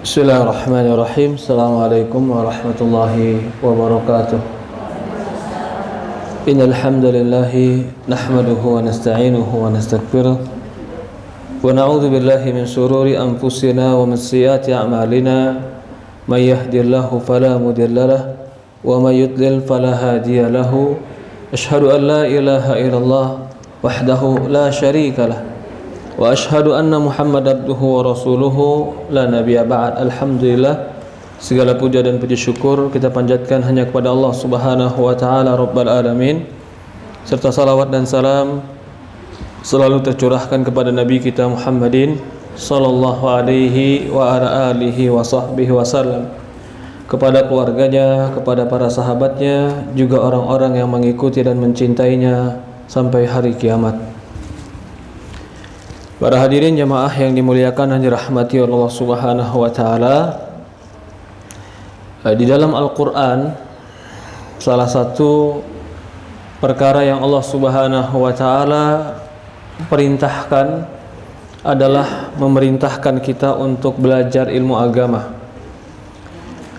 Bismillahirrahmanirrahim. Assalamualaikum warahmatullahi wabarakatuh. Innal hamdalillahi nahmaduhu wa nasta'inuhu wa nastaghfiruh wa na'udzu billahi min shururi anfusina wa min sayyiati a'malina. May yahdihillahu fala mudilla lahu wa may yudlil fala hadiya lahu. Asyhadu an la ilaha illallah wahdahu la syarika lahu wa asyhadu anna Muhammad abduhu wa rasuluhu la nabiyya ba'd. Alhamdulillah, segala puja dan puji syukur kita panjatkan hanya kepada Allah Subhanahu wa taala Rabbul alamin, serta salawat dan salam selalu tercurahkan kepada Nabi kita Muhammadin sallallahu alaihi wa ala alihi wa sahbihi wasallam, kepada keluarganya, kepada para sahabatnya, juga orang-orang yang mengikuti dan mencintainya sampai hari kiamat. Para hadirin jamaah yang dimuliakan dan dirahmati Allah Subhanahu wa taala, di dalam Al-Qur'an salah satu perkara yang Allah Subhanahu wa taala perintahkan adalah memerintahkan kita untuk belajar ilmu agama.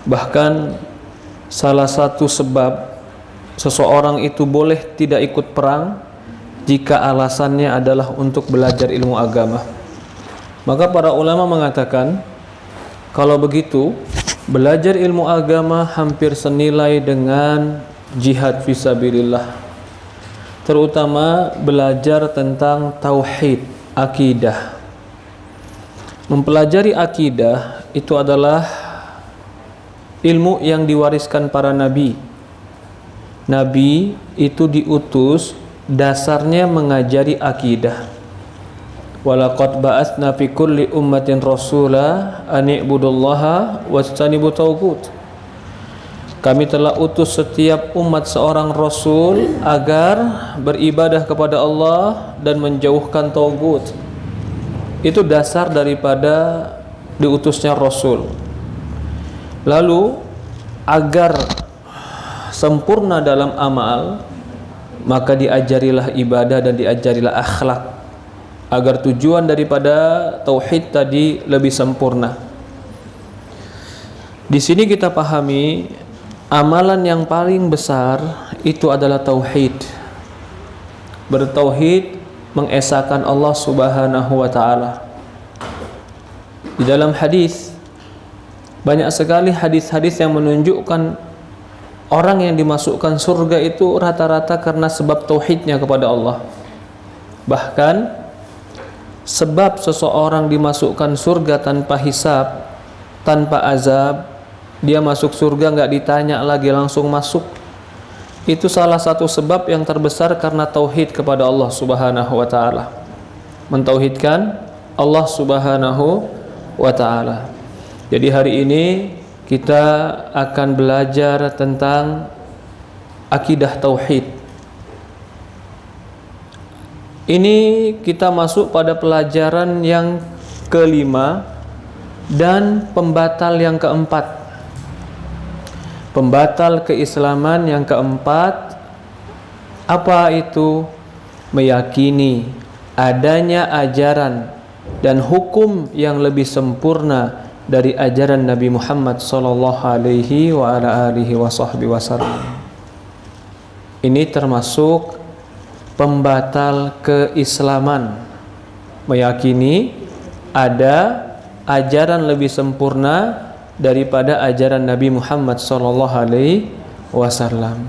Bahkan salah satu sebab seseorang itu boleh tidak ikut perang jika alasannya adalah untuk belajar ilmu agama. Maka para ulama mengatakan, kalau begitu belajar ilmu agama hampir senilai dengan jihad fisabilillah, terutama belajar tentang tauhid, akidah. Mempelajari akidah itu adalah ilmu yang diwariskan para nabi. Nabi itu diutus dasarnya mengajari akidah. Walaqad ba'atsna fi kulli ummatin rasula an i'budullaha wastanibu taugut. Kami telah utus setiap umat seorang rasul agar beribadah kepada Allah dan menjauhkan taugut. Itu dasar daripada diutusnya rasul. Lalu agar sempurna dalam amal, maka diajarilah ibadah dan diajarilah akhlak, agar tujuan daripada tauhid tadi lebih sempurna. Di sini kita pahami amalan yang paling besar itu adalah tauhid. Bertauhid, mengesahkan Allah Subhanahu wa taala. Di dalam hadis banyak sekali hadis-hadis yang menunjukkan orang yang dimasukkan surga itu rata-rata karena sebab tauhidnya kepada Allah. Bahkan sebab seseorang dimasukkan surga tanpa hisab, tanpa azab, dia masuk surga nggak ditanya lagi, langsung masuk. Itu salah satu sebab yang terbesar karena tauhid kepada Allah Subhanahu wa taala. Mentauhidkan Allah Subhanahu wa taala. Jadi hari ini kita akan belajar tentang akidah tauhid. Ini kita masuk pada pelajaran yang kelima dan pembatal yang keempat. Pembatal keislaman yang keempat, apa itu? Meyakini adanya ajaran dan hukum yang lebih sempurna dari ajaran Nabi Muhammad sallallahu alaihi wa ala alihi wasallam. Ini termasuk pembatal keislaman. Meyakini ada ajaran lebih sempurna daripada ajaran Nabi Muhammad sallallahu alaihi wasallam.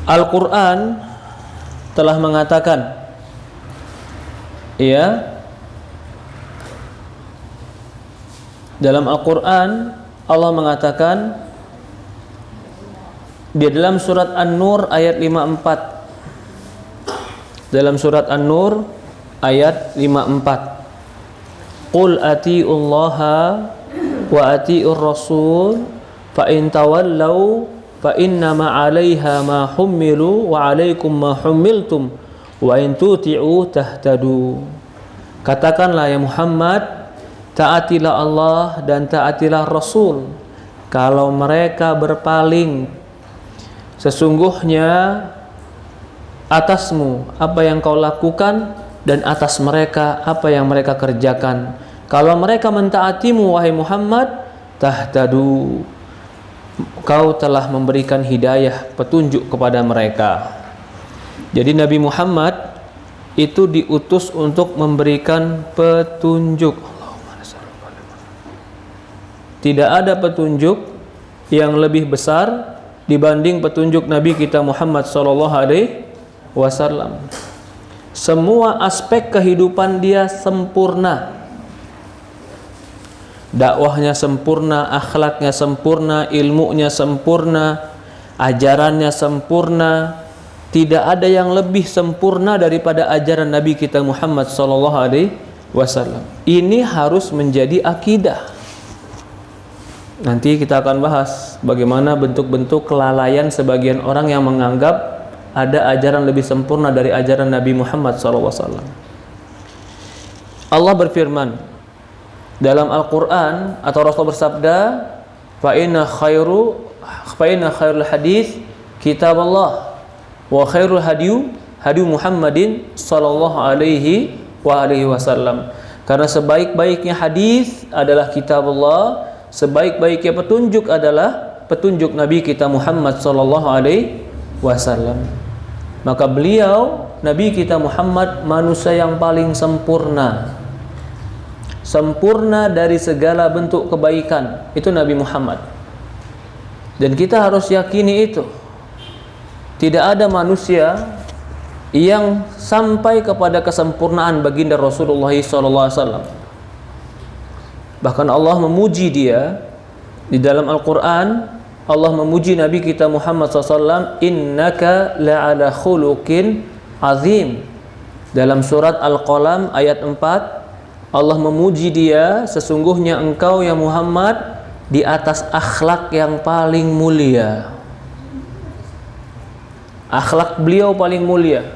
Al-Qur'an telah mengatakan, dalam Al-Quran Allah mengatakan di dalam surat An-Nur ayat 54. Dalam surat An-Nur ayat 54. Qul ati'ullaha wa ati'ur rasul fa in tawallaw fa innama 'alaiha ma hummilu wa 'alaikum ma hummiltum wa in tuti'u tahtadu. Katakanlah ya Muhammad, taatilah Allah dan taatilah Rasul. Kalau mereka berpaling, sesungguhnya atasmu apa yang kau lakukan dan atas mereka apa yang mereka kerjakan. Kalau mereka mentaatimu wahai Muhammad, tahtadu, kau telah memberikan hidayah, petunjuk kepada mereka. Jadi Nabi Muhammad itu diutus untuk memberikan petunjuk. Tidak ada petunjuk yang lebih besar dibanding petunjuk Nabi kita Muhammad SAW. Semua aspek kehidupan dia sempurna. Dakwahnya sempurna, akhlaknya sempurna, ilmunya sempurna, ajarannya sempurna. Tidak ada yang lebih sempurna daripada ajaran Nabi kita Muhammad SAW. Ini harus menjadi akidah. Nanti kita akan bahas bagaimana bentuk-bentuk kelalaian sebagian orang yang menganggap ada ajaran lebih sempurna dari ajaran Nabi Muhammad SAW. Allah berfirman dalam Al-Quran, atau Rasul bersabda, fa inna khairul hadis kitab Allah wa khairul hadiyu Muhammadin sallallahu alaihi wasallam. Karena sebaik-baiknya hadis adalah kitab Allah, sebaik-baiknya petunjuk adalah petunjuk Nabi kita Muhammad sallallahu alaihi wasallam. Maka beliau, Nabi kita Muhammad, manusia yang paling sempurna. Sempurna dari segala bentuk kebaikan. Itu Nabi Muhammad. Dan kita harus yakini itu. Tidak ada manusia yang sampai kepada kesempurnaan baginda Rasulullah SAW. Bahkan Allah memuji dia di dalam Al-Quran. Allah memuji Nabi kita Muhammad SAW, innaka la'ala khuluqin azim. Dalam surat Al-Qalam ayat 4, Allah memuji dia, sesungguhnya engkau ya Muhammad di atas akhlak yang paling mulia. Akhlak beliau paling mulia.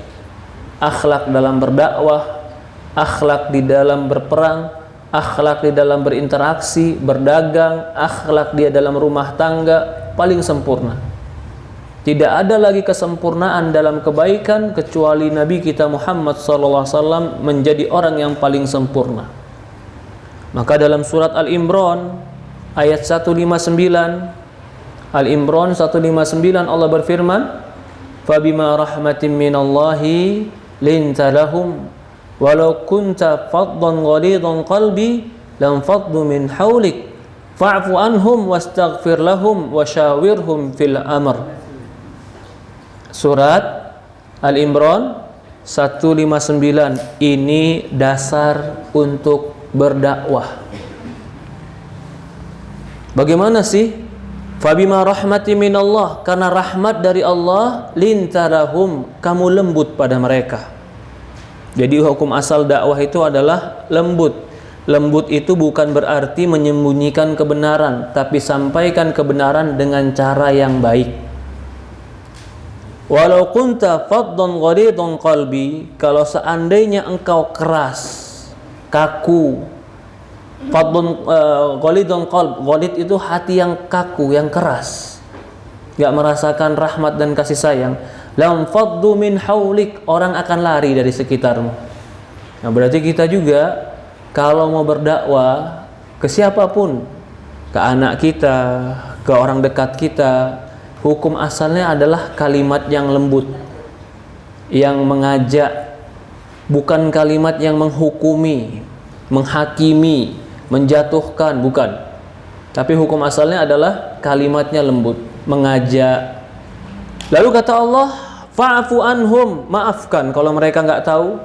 Akhlak dalam berdakwah, akhlak di dalam berperang, akhlak di dalam berinteraksi, berdagang, akhlak dia dalam rumah tangga paling sempurna. Tidak ada lagi kesempurnaan dalam kebaikan kecuali Nabi kita Muhammad SAW menjadi orang yang paling sempurna. Maka dalam surat Al-Imran ayat 159, Al-Imran 159, Allah berfirman, fabima rahmatin minallahi linta lahum walau kunta faddan ghalidhan qalbi lam faddu min hawlik fa'fu anhum wastaghfir lahum wasyawirhum fil amr. Surat Al-Imran 159. Ini dasar untuk berdakwah. Bagaimana sih? Fabima rahmati minallah, karena rahmat dari Allah, lintarahum, kamu lembut pada mereka. Jadi hukum asal dakwah itu adalah lembut. Lembut itu bukan berarti menyembunyikan kebenaran, tapi sampaikan kebenaran dengan cara yang baik. Walau kunta faddan ghalidhan qalbi, kalau seandainya engkau keras, kaku, faddan ghalidhan qalb, ghalid itu hati yang kaku, yang keras, enggak merasakan rahmat dan kasih sayang, lam faddu min haulik, orang akan lari dari sekitarmu. Nah, berarti kita juga kalau mau berdakwah ke siapapun, ke anak kita, ke orang dekat kita, hukum asalnya adalah kalimat yang lembut, yang mengajak, bukan kalimat yang menghukumi, menghakimi, menjatuhkan, bukan. Tapi hukum asalnya adalah kalimatnya lembut, mengajak. Lalu kata Allah, fa'fu anhum, maafkan kalau mereka nggak tahu,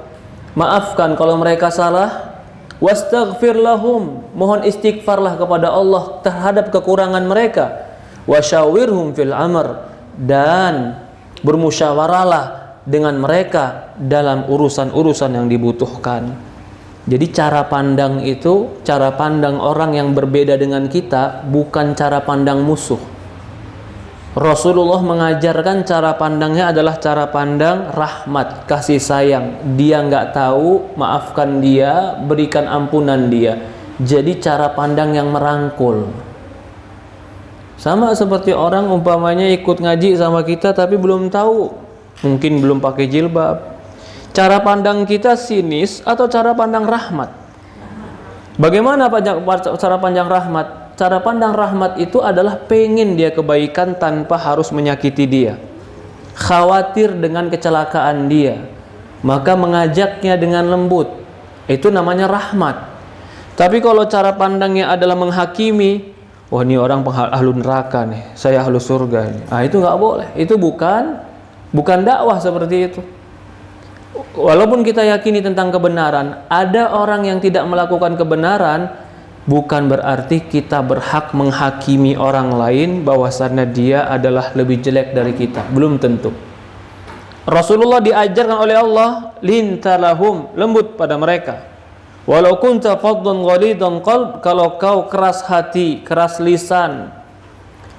maafkan kalau mereka salah, wastaghfir lahum, mohon istighfarlah kepada Allah terhadap kekurangan mereka, wasyawirhum fil amr, dan bermusyawarahlah dengan mereka dalam urusan-urusan yang dibutuhkan. Jadi cara pandang itu, cara pandang orang yang berbeda dengan kita, bukan cara pandang musuh. Rasulullah mengajarkan cara pandangnya adalah cara pandang rahmat, kasih sayang. Dia nggak tahu, maafkan dia, berikan ampunan dia. Jadi cara pandang yang merangkul. Sama seperti orang umpamanya ikut ngaji sama kita tapi belum tahu, mungkin belum pakai jilbab. Cara pandang kita sinis atau cara pandang rahmat? Bagaimana cara pandang rahmat? Cara pandang rahmat itu adalah pengen dia kebaikan tanpa harus menyakiti dia, khawatir dengan kecelakaan dia, maka mengajaknya dengan lembut. Itu namanya rahmat. Tapi kalau cara pandangnya adalah menghakimi, wah ini orang ahlu neraka nih, saya ahlu surga nih. Itu nggak boleh. Itu bukan dakwah seperti itu. Walaupun kita yakini tentang kebenaran, ada orang yang tidak melakukan kebenaran, bukan berarti kita berhak menghakimi orang lain bahwasannya dia adalah lebih jelek dari kita. Belum tentu. Rasulullah diajarkan oleh Allah, lintalahum, lembut pada mereka. Walau kunta faddan ghalidan qalb, kalau kau keras hati, keras lisan,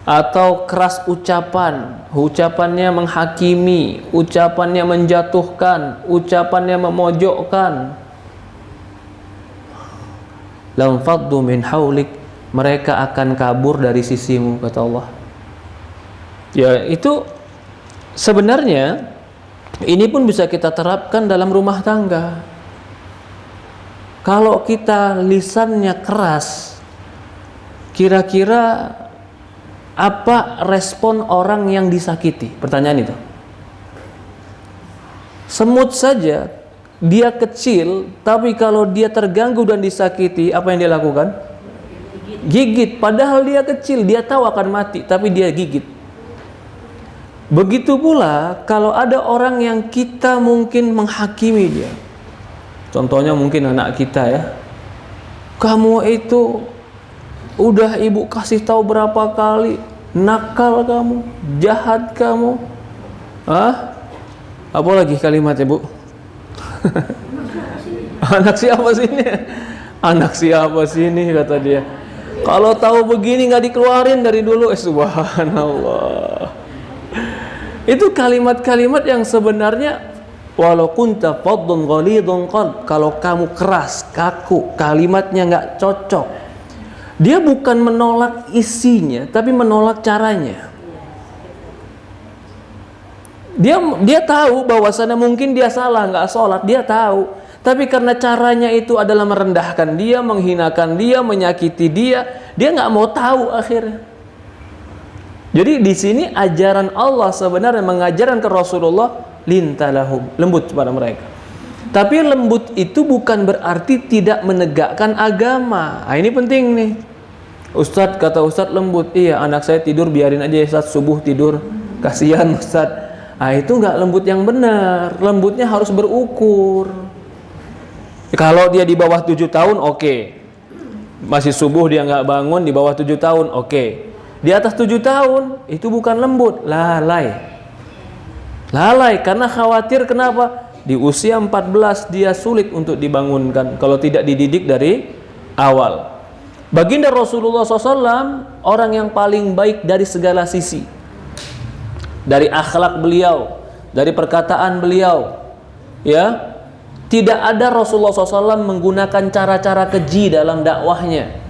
atau keras ucapan, ucapannya menghakimi, ucapannya menjatuhkan, ucapannya memojokkan, lam faddu min haulik, mereka akan kabur dari sisimu, kata Allah. Ya, itu sebenarnya ini pun bisa kita terapkan dalam rumah tangga. Kalau kita lisannya keras, kira-kira apa respon orang yang disakiti? Pertanyaan itu. Semut saja, dia kecil, tapi kalau dia terganggu dan disakiti, apa yang dia lakukan? Gigit. Padahal dia kecil, dia tahu akan mati, tapi dia gigit. Begitu pula kalau ada orang yang kita mungkin menghakimi dia. Contohnya mungkin anak kita ya. Kamu itu udah ibu kasih tahu berapa kali, nakal kamu, jahat kamu. Apa lagi kalimatnya, Bu? Anak siapa sini? Anak siapa sini, kata dia. Kalau tahu begini nggak dikeluarin dari dulu. Subhanallah. Itu kalimat-kalimat yang sebenarnya, walau kunta faddan ghalidhan qalb, kalau kamu keras, kaku, kalimatnya nggak cocok. Dia bukan menolak isinya, tapi menolak caranya. Dia tahu bahwasannya mungkin dia salah, nggak sholat, dia tahu. Tapi karena caranya itu adalah merendahkan dia, menghinakan dia, menyakiti dia nggak mau tahu akhirnya. Jadi di sini ajaran Allah sebenarnya mengajarkan ke Rasulullah, lintalahum, lembut pada mereka. Tapi lembut itu bukan berarti tidak menegakkan agama. Ini penting nih. Ustadz, kata Ustadz lembut. Iya, anak saya tidur biarin aja ya Ustadz, subuh tidur. Kasihan Ustadz. Itu nggak lembut yang benar. Lembutnya harus berukur. Kalau dia di bawah 7 tahun, oke. Masih subuh dia nggak bangun, di bawah 7 tahun, oke. Di atas 7 tahun, itu bukan lembut, lalai. Lalai karena khawatir. Kenapa? Di usia 14 dia sulit untuk dibangunkan kalau tidak dididik dari awal. Baginda Rasulullah SAW orang yang paling baik dari segala sisi. Dari akhlak beliau, dari perkataan beliau, ya. Tidak ada Rasulullah SAW menggunakan cara-cara keji dalam dakwahnya.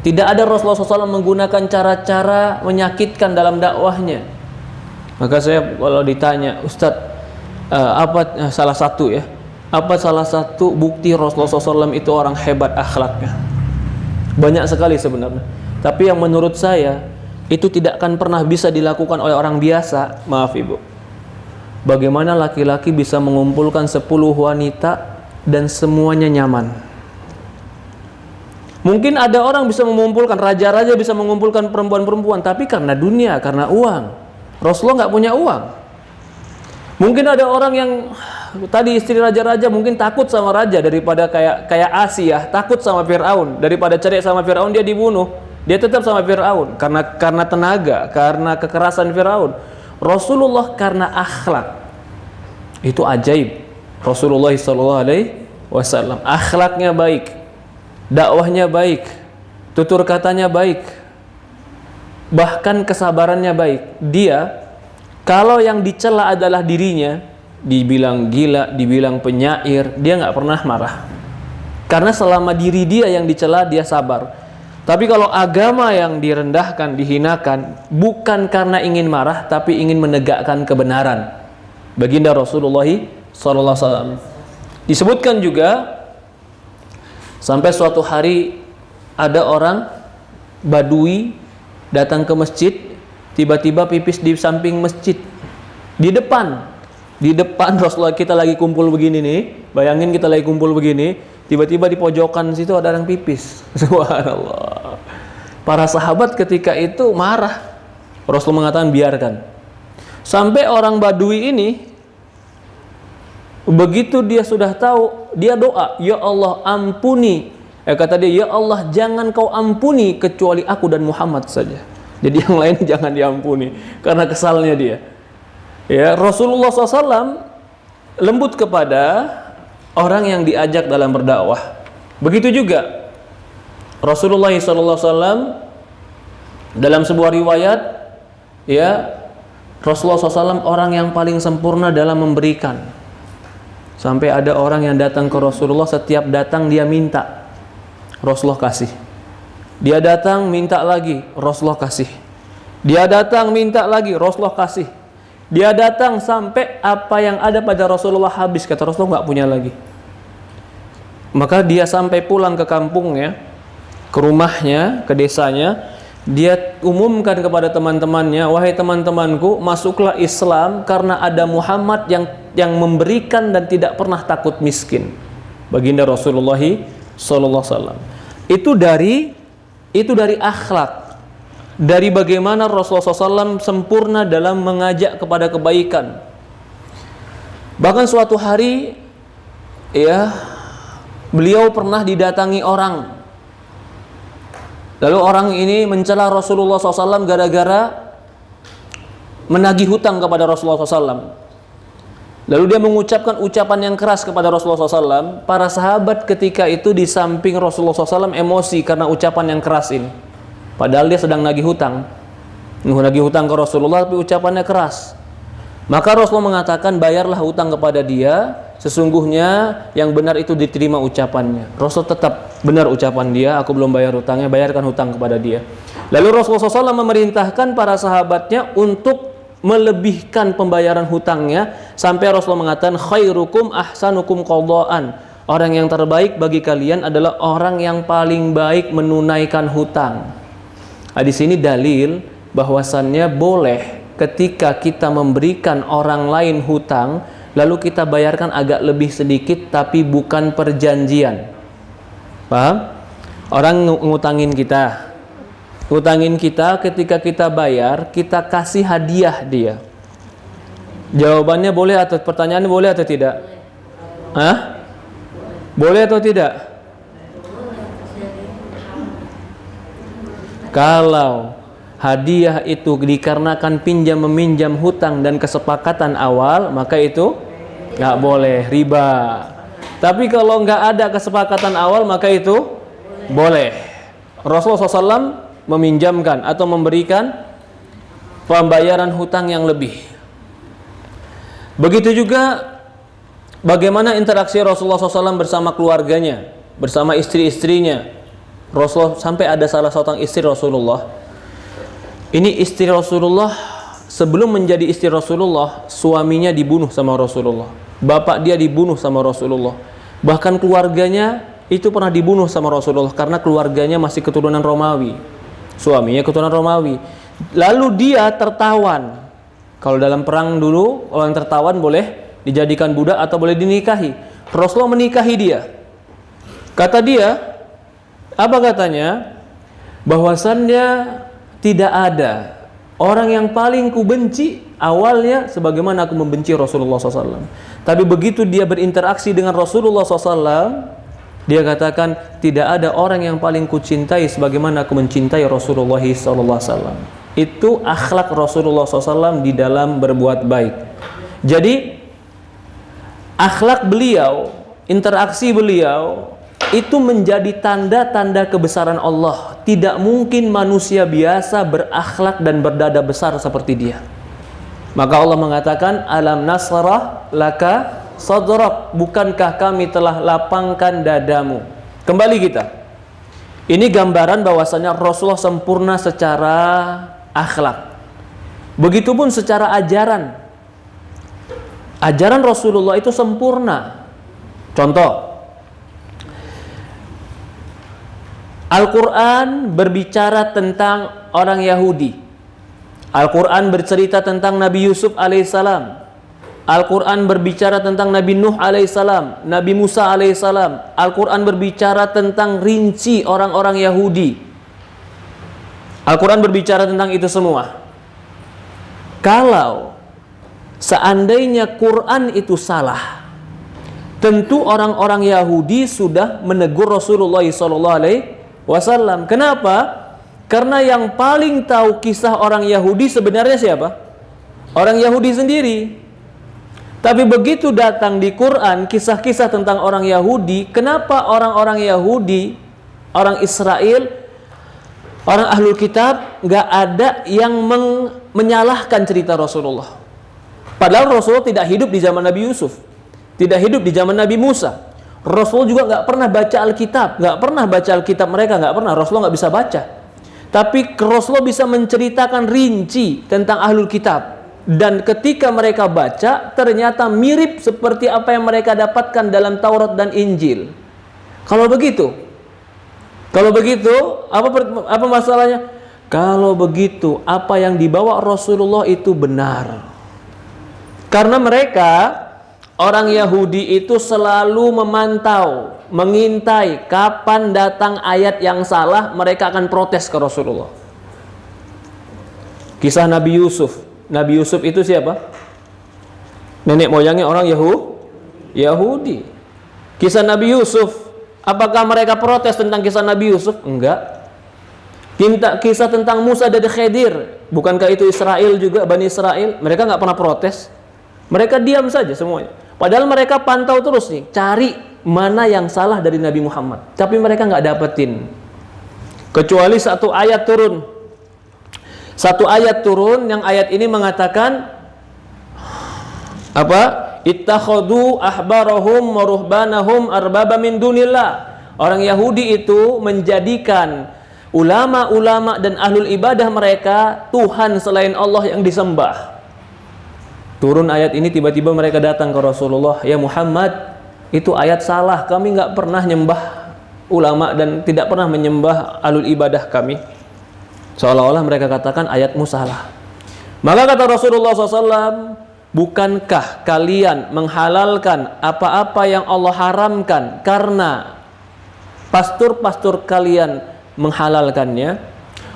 Tidak ada Rasulullah SAW menggunakan cara-cara menyakitkan dalam dakwahnya. Maka saya kalau ditanya, Ustadz, apa salah satu bukti Rasulullah SAW itu orang hebat akhlaknya? Banyak sekali sebenarnya. Tapi yang menurut saya itu tidak akan pernah bisa dilakukan oleh orang biasa. Maaf Ibu. Bagaimana laki-laki bisa mengumpulkan 10 wanita dan semuanya nyaman? Mungkin ada orang bisa mengumpulkan, raja-raja bisa mengumpulkan perempuan-perempuan, tapi karena dunia, karena uang. Rasulullah nggak punya uang. Mungkin ada orang yang tadi istri raja-raja mungkin takut sama raja daripada kayak Asia, takut sama Fir'aun, daripada cerai sama Fir'aun dia dibunuh. Dia tetap sama Fir'aun karena tenaga, karena kekerasan Fir'aun. Rasulullah karena akhlak. Itu ajaib. Rasulullah SAW akhlaknya baik. Dakwahnya baik, tutur katanya baik, bahkan kesabarannya baik. Dia, kalau yang dicela adalah dirinya, dibilang gila, dibilang penyair, dia nggak pernah marah. Karena selama diri dia yang dicela, dia sabar. Tapi kalau agama yang direndahkan, dihinakan, bukan karena ingin marah, tapi ingin menegakkan kebenaran. Baginda Rasulullah SAW. Disebutkan juga Sampai suatu hari ada orang Badui datang ke masjid, tiba-tiba pipis di samping masjid, di depan Rasulullah. Kita lagi kumpul begini nih, bayangin kita lagi kumpul begini, tiba-tiba di pojokan situ ada orang pipis. Subhanallah. Para sahabat ketika itu marah. Rasul mengatakan biarkan. Sampai orang Badui ini, begitu dia sudah tahu, dia doa, ya Allah ampuni. Kata dia, ya Allah jangan kau ampuni kecuali aku dan Muhammad saja. Jadi yang lain jangan diampuni, karena kesalnya dia. Ya, Rasulullah SAW lembut kepada orang yang diajak dalam berdakwah. Begitu juga Rasulullah SAW dalam sebuah riwayat, ya, Rasulullah SAW orang yang paling sempurna dalam memberikan. Sampai ada orang yang datang ke Rasulullah, setiap datang dia minta, Rasulullah kasih. Dia datang minta lagi, Rasulullah kasih. Dia datang minta lagi, Rasulullah kasih. Dia datang sampai apa yang ada pada Rasulullah habis, kata Rasulullah nggak punya lagi. Maka dia sampai pulang ke kampungnya, ke rumahnya, ke desanya. Dia umumkan kepada teman-temannya, wahai teman-temanku, masuklah Islam karena ada Muhammad yang memberikan dan tidak pernah takut miskin. Baginda Rasulullah SAW. Itu dari akhlak, dari bagaimana Rasulullah SAW sempurna dalam mengajak kepada kebaikan. Bahkan suatu hari, ya, beliau pernah didatangi orang. Lalu orang ini mencela Rasulullah SAW gara-gara menagih hutang kepada Rasulullah SAW. Lalu dia mengucapkan ucapan yang keras kepada Rasulullah SAW. Para sahabat ketika itu di samping Rasulullah SAW emosi karena ucapan yang keras ini. Padahal dia sedang nagih hutang. Nagih hutang ke Rasulullah tapi ucapannya keras. Maka Rasulullah mengatakan, bayarlah hutang kepada dia, sesungguhnya yang benar itu diterima ucapannya. Rasul tetap benar ucapan dia, aku belum bayar hutangnya, bayarkan hutang kepada dia. Lalu Rasulullah SAW memerintahkan para sahabatnya untuk melebihkan pembayaran hutangnya, sampai Rasulullah mengatakan, khairukum ahsanukum qadaan. Orang yang terbaik bagi kalian adalah orang yang paling baik menunaikan hutang. Nah, di sini dalil bahwasannya boleh ketika kita memberikan orang lain hutang, lalu kita bayarkan agak lebih sedikit, tapi bukan perjanjian. Paham? Orang ngutangin kita, ketika kita bayar, kita kasih hadiah dia. Jawabannya boleh atau pertanyaannya boleh atau tidak? Hah? Boleh atau tidak? Kalau hadiah itu dikarenakan pinjam meminjam hutang dan kesepakatan awal, maka itu nggak boleh, riba. Tapi kalau nggak ada kesepakatan awal, maka itu boleh. Rasulullah SAW meminjamkan atau memberikan pembayaran hutang yang lebih. Begitu juga bagaimana interaksi Rasulullah SAW bersama keluarganya, bersama istri-istrinya. Rasulullah sampai ada salah seorang istri Rasulullah. Ini istri Rasulullah, sebelum menjadi istri Rasulullah, suaminya dibunuh sama Rasulullah. Bapak dia dibunuh sama Rasulullah. Bahkan keluarganya itu pernah dibunuh sama Rasulullah karena keluarganya masih keturunan Romawi. Suaminya keturunan Romawi. Lalu dia tertawan. Kalau dalam perang dulu, orang tertawan boleh dijadikan budak atau boleh dinikahi. Rasulullah menikahi dia. Kata dia, apa katanya? Bahwasannya tidak ada orang yang paling kubenci awalnya sebagaimana aku membenci Rasulullah SAW. Tapi begitu dia berinteraksi dengan Rasulullah SAW, dia katakan tidak ada orang yang paling kucintai sebagaimana aku mencintai Rasulullah SAW. Itu akhlak Rasulullah SAW di dalam berbuat baik. Jadi akhlak beliau, interaksi beliau itu menjadi tanda-tanda kebesaran Allah. Tidak mungkin manusia biasa berakhlak dan berdada besar seperti dia. Maka Allah mengatakan, alam nasrah laka sadrak, bukankah kami telah lapangkan dadamu. Kembali kita, ini gambaran bahwasanya Rasulullah sempurna secara akhlak. Begitupun secara ajaran. Ajaran Rasulullah itu sempurna. Contoh, Al-Quran berbicara tentang orang Yahudi. Al-Quran bercerita tentang Nabi Yusuf alaihissalam. Al-Quran berbicara tentang Nabi Nuh alaihissalam, Nabi Musa alaihissalam. Al-Quran berbicara tentang rinci orang-orang Yahudi. Al-Quran berbicara tentang itu semua. Kalau seandainya Quran itu salah, tentu orang-orang Yahudi sudah menegur Rasulullah SAW. Kenapa? Karena yang paling tahu kisah orang Yahudi sebenarnya siapa? Orang Yahudi sendiri. Tapi begitu datang di Quran kisah-kisah tentang orang Yahudi, kenapa orang-orang Yahudi, orang Israel, orang Ahlul Kitab nggak ada yang menyalahkan cerita Rasulullah? Padahal Rasulullah tidak hidup di zaman Nabi Yusuf, tidak hidup di zaman Nabi Musa. Rasulullah juga nggak pernah baca Alkitab, nggak pernah baca Alkitab mereka, nggak pernah. Rasulullah nggak bisa baca. Tapi Rasulullah bisa menceritakan rinci tentang Ahlul Kitab. Dan ketika mereka baca, ternyata mirip seperti apa yang mereka dapatkan dalam Taurat dan Injil. Kalau begitu, apa masalahnya? Kalau begitu, apa yang dibawa Rasulullah itu benar. Karena mereka, orang Yahudi itu selalu memantau, mengintai kapan datang ayat yang salah, mereka akan protes ke Rasulullah. Kisah Nabi Yusuf. Nabi Yusuf itu siapa? Nenek moyangnya orang Yahudi. Kisah Nabi Yusuf, apakah mereka protes tentang kisah Nabi Yusuf? Enggak. Kisah tentang Musa dan Khidir, bukankah itu Israel juga, Bani Israel? Mereka nggak pernah protes. Mereka diam saja semuanya. Padahal mereka pantau terus nih, cari mana yang salah dari Nabi Muhammad. Tapi mereka nggak dapetin. Kecuali satu ayat turun. Satu ayat turun, yang ayat ini mengatakan apa? Ittakhadhu ahbarahum wa ruhbanahum arbaba min dunillah. Orang Yahudi itu menjadikan ulama-ulama dan ahlul ibadah mereka Tuhan selain Allah yang disembah. Turun ayat ini, tiba-tiba mereka datang ke Rasulullah, ya Muhammad, itu ayat salah, kami nggak pernah nyembah ulama dan tidak pernah menyembah ahlul ibadah kami. Seolah-olah mereka katakan ayatmu salah. Maka kata Rasulullah SAW, bukankah kalian menghalalkan apa-apa yang Allah haramkan karena pastor-pastor kalian menghalalkannya?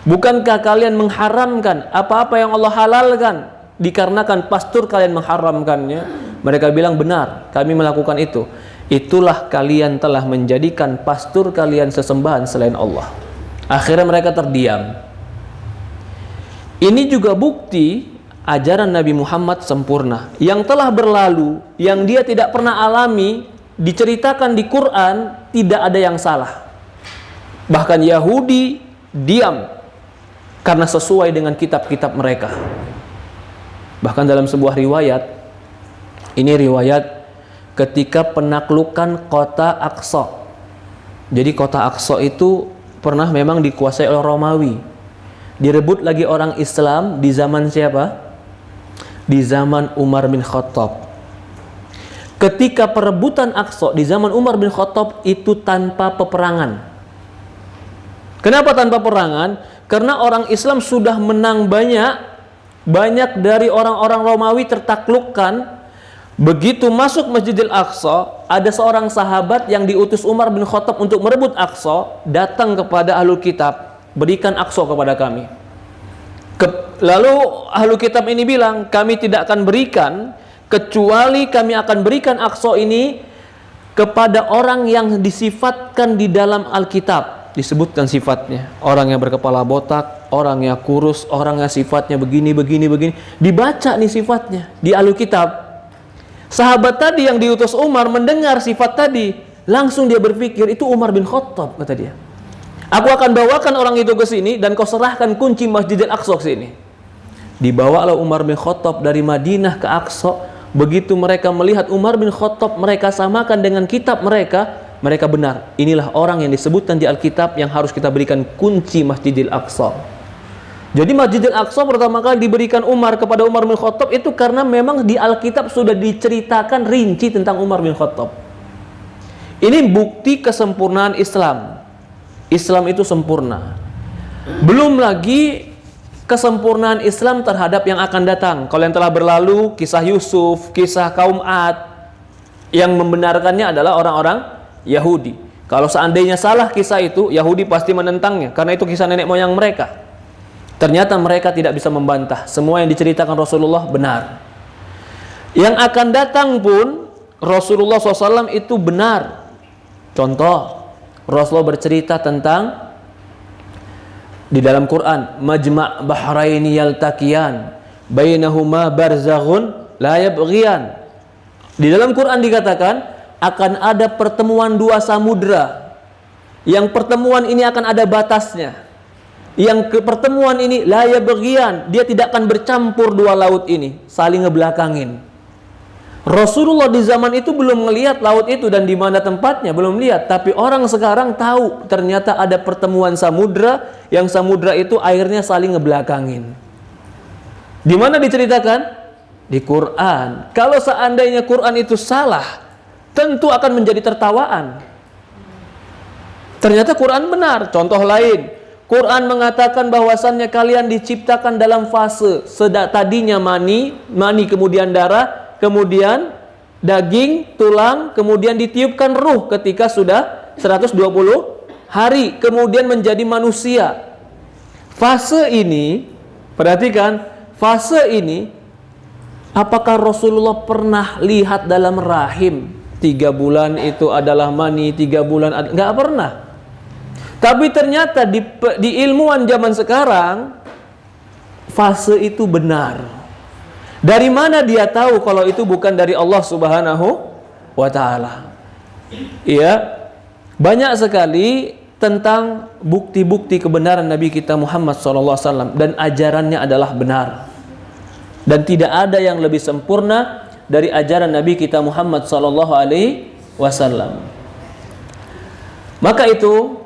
Bukankah kalian mengharamkan apa-apa yang Allah halalkan dikarenakan pastor kalian mengharamkannya? Mereka bilang, benar, kami melakukan itu. Itulah kalian telah menjadikan pastor kalian sesembahan selain Allah. Akhirnya mereka terdiam. Ini juga bukti ajaran Nabi Muhammad sempurna. Yang telah berlalu, yang dia tidak pernah alami, diceritakan di Quran, tidak ada yang salah. Bahkan Yahudi diam karena sesuai dengan kitab-kitab mereka. Bahkan dalam sebuah riwayat, ini riwayat ketika penaklukan kota Aqsa. Jadi kota Aqsa itu pernah memang dikuasai oleh Romawi. Direbut lagi orang Islam di zaman siapa? Di zaman Umar bin Khattab. Ketika perebutan Aqsa di zaman Umar bin Khattab itu tanpa peperangan. Kenapa tanpa peperangan? Karena orang Islam sudah menang banyak dari orang-orang Romawi tertaklukkan. Begitu masuk Masjidil Aqsa, ada seorang sahabat yang diutus Umar bin Khattab untuk merebut Aqsa, datang kepada Ahlul Kitab, berikan Aqsa kepada kami. Lalu Ahlul Kitab ini bilang, kami tidak akan berikan kecuali kami akan berikan Aqsa ini kepada orang yang disifatkan di dalam Alkitab. Disebutkan sifatnya, orang yang berkepala botak, orang yang kurus, orang yang sifatnya begini. Dibaca nih sifatnya di Ahlul Kitab. Sahabat tadi yang diutus Umar mendengar sifat tadi, langsung dia berpikir, itu Umar bin Khattab, kata dia. Aku akan bawakan orang itu ke sini dan kau serahkan kunci Masjidil Aqsa ke sini. Dibawalah Umar bin Khattab dari Madinah ke Aqsa. Begitu mereka melihat Umar bin Khattab, mereka samakan dengan kitab mereka, mereka benar. Inilah orang yang disebutkan di Alkitab yang harus kita berikan kunci Masjidil Aqsa. Jadi Masjidil Aqsa pertama kali diberikan Umar kepada Umar bin Khattab itu karena memang di Alkitab sudah diceritakan rinci tentang Umar bin Khattab. Ini bukti kesempurnaan Islam. Islam itu sempurna. Belum lagi kesempurnaan Islam terhadap yang akan datang. Kalau yang telah berlalu, kisah Yusuf, kisah kaum Ad, yang membenarkannya adalah orang-orang Yahudi. Kalau seandainya salah kisah itu, Yahudi pasti menentangnya, karena itu kisah nenek moyang mereka. Ternyata mereka tidak bisa membantah. Semua yang diceritakan Rasulullah benar. Yang akan datang pun Rasulullah SAW itu benar. Contoh, Rasulullah bercerita tentang di dalam Quran, Majma' bahraini yaltaqiyan bainahuma barzakhun la yabghiyan. Di dalam Quran dikatakan akan ada pertemuan dua samudra. Yang pertemuan ini akan ada batasnya. Yang pertemuan ini la yabghiyan, dia tidak akan bercampur dua laut ini, saling ngebelakangin. Rasulullah di zaman itu belum melihat laut itu dan di mana tempatnya, belum lihat. Tapi orang sekarang tahu ternyata ada pertemuan samudra, yang samudra itu airnya saling ngebelakangin. Di mana diceritakan? Di Quran. Kalau seandainya Quran itu salah, tentu akan menjadi tertawaan. Ternyata Quran benar. Contoh lain, Quran mengatakan bahwasannya kalian diciptakan dalam fase tadinya mani kemudian darah, kemudian daging, tulang, kemudian ditiupkan ruh ketika sudah 120 hari, kemudian menjadi manusia. Fase ini, perhatikan, fase ini, apakah Rasulullah pernah lihat dalam rahim? 3 bulan itu adalah mani, 3 bulan, nggak pernah. Tapi ternyata di ilmuwan zaman sekarang, fase itu benar. Dari mana dia tahu kalau itu bukan dari Allah Subhanahu wa ta'ala? Iya, banyak sekali tentang bukti-bukti kebenaran Nabi kita Muhammad SAW, dan ajarannya adalah benar. Dan tidak ada yang lebih sempurna dari ajaran Nabi kita Muhammad SAW. Maka itu